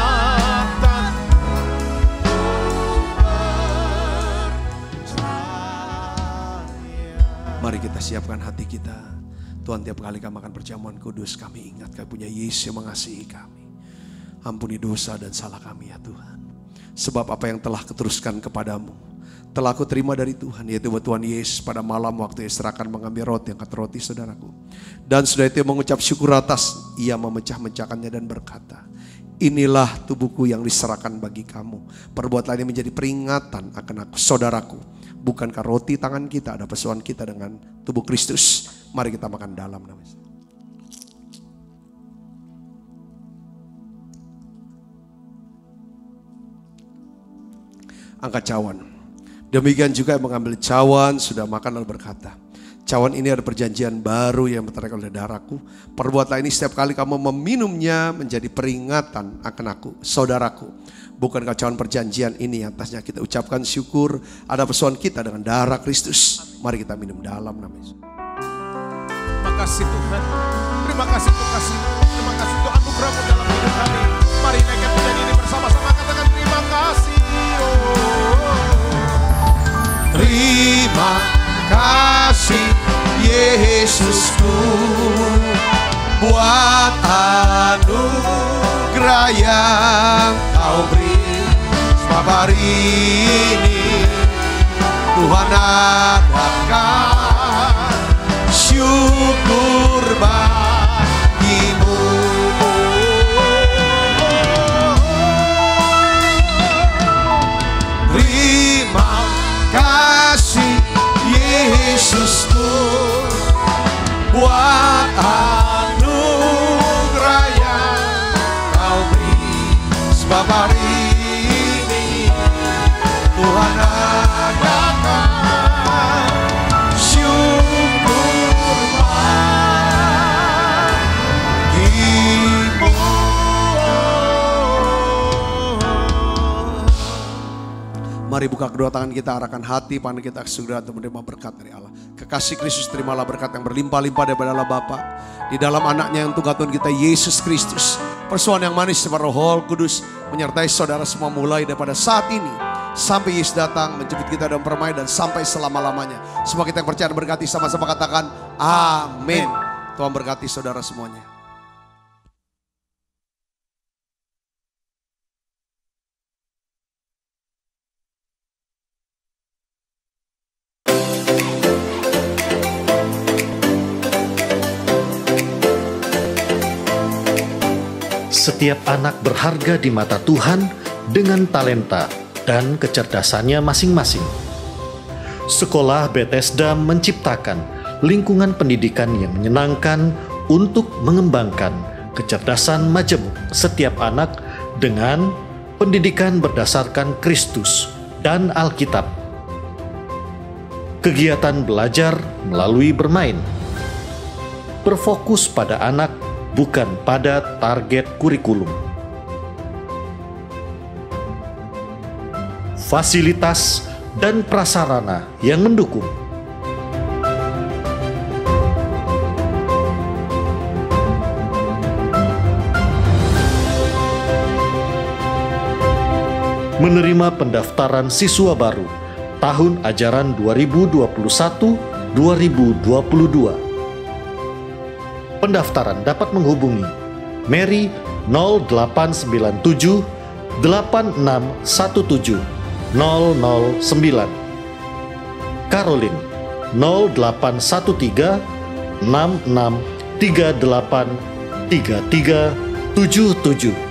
Mari kita siapkan hati kita. Tuhan, tiap kali kami makan perjamuan kudus, kami ingat Kau punya Yesus yang mengasihi kami. Ampuni dosa dan salah kami ya Tuhan. Sebab apa yang telah Kuteruskan kepadamu telah aku terima dari Tuhan, yaitu bahwa Tuhan Yesus pada malam waktu ia serahkan mengambil roti, angkat roti saudaraku. Dan sudah itu mengucap syukur atas, ia memecah-mecahkannya dan berkata, inilah tubuhku yang diserahkan bagi kamu. Perbuatlah ini menjadi peringatan akan aku, saudaraku. Bukankah roti tangan kita ada persoalan kita dengan tubuh Kristus? Mari kita makan dalam namanya. Angkat cawan. Demikian juga yang mengambil cawan sudah makan lalu berkata, cawan ini ada perjanjian baru yang berteriak oleh darahku. Perbuatlah ini setiap kali kamu meminumnya menjadi peringatan akan aku, saudaraku. Bukankah cawan perjanjian ini atasnya kita ucapkan syukur, ada persoalan kita dengan darah Kristus. Mari kita minum dalam namanya. Terima kasih Tuhan. Terima kasih untuk kasih. Terima kasih untuk anugerah-Mu dalam hidup kami. Mari naikkan pujian ini bersama-sama, katakan terima kasih. Terima kasih Yesusku buat anugerah yang Kau beri. Sebab hari ini Tuhan adakan syukur bagimu. Terima kasih Yesusku buat anugerah yang Kau beri. Sebab hari ini Tuhan adakan syukur bagimu. Mari buka kedua tangan kita, arahkan hati, pandang kita segera untuk menerima berkat dari Allah. Kekasih Kristus, terimalah berkat yang berlimpah-limpah daripada Allah Bapa. Di dalam anaknya yang tunggal Tuhan kita, Yesus Kristus. Persoalan yang manis seperti Roh Kudus menyertai saudara semua mulai daripada saat ini. Sampai Yesus datang menjemput kita dalam permai dan sampai selama-lamanya. Semua kita yang percaya dan berkati sama-sama katakan amin. Tuhan berkati saudara semuanya. Setiap anak berharga di mata Tuhan dengan talenta dan kecerdasannya masing-masing. Sekolah Bethesda menciptakan lingkungan pendidikan yang menyenangkan untuk mengembangkan kecerdasan majemuk setiap anak dengan pendidikan berdasarkan Kristus dan Alkitab. Kegiatan belajar melalui bermain berfokus pada anak, bukan pada target kurikulum. Fasilitas dan prasarana yang mendukung. Menerima pendaftaran siswa baru tahun ajaran 2021-2022. Pendaftaran dapat menghubungi Mary 0897 8617 009, Caroline 0813 6638 3377.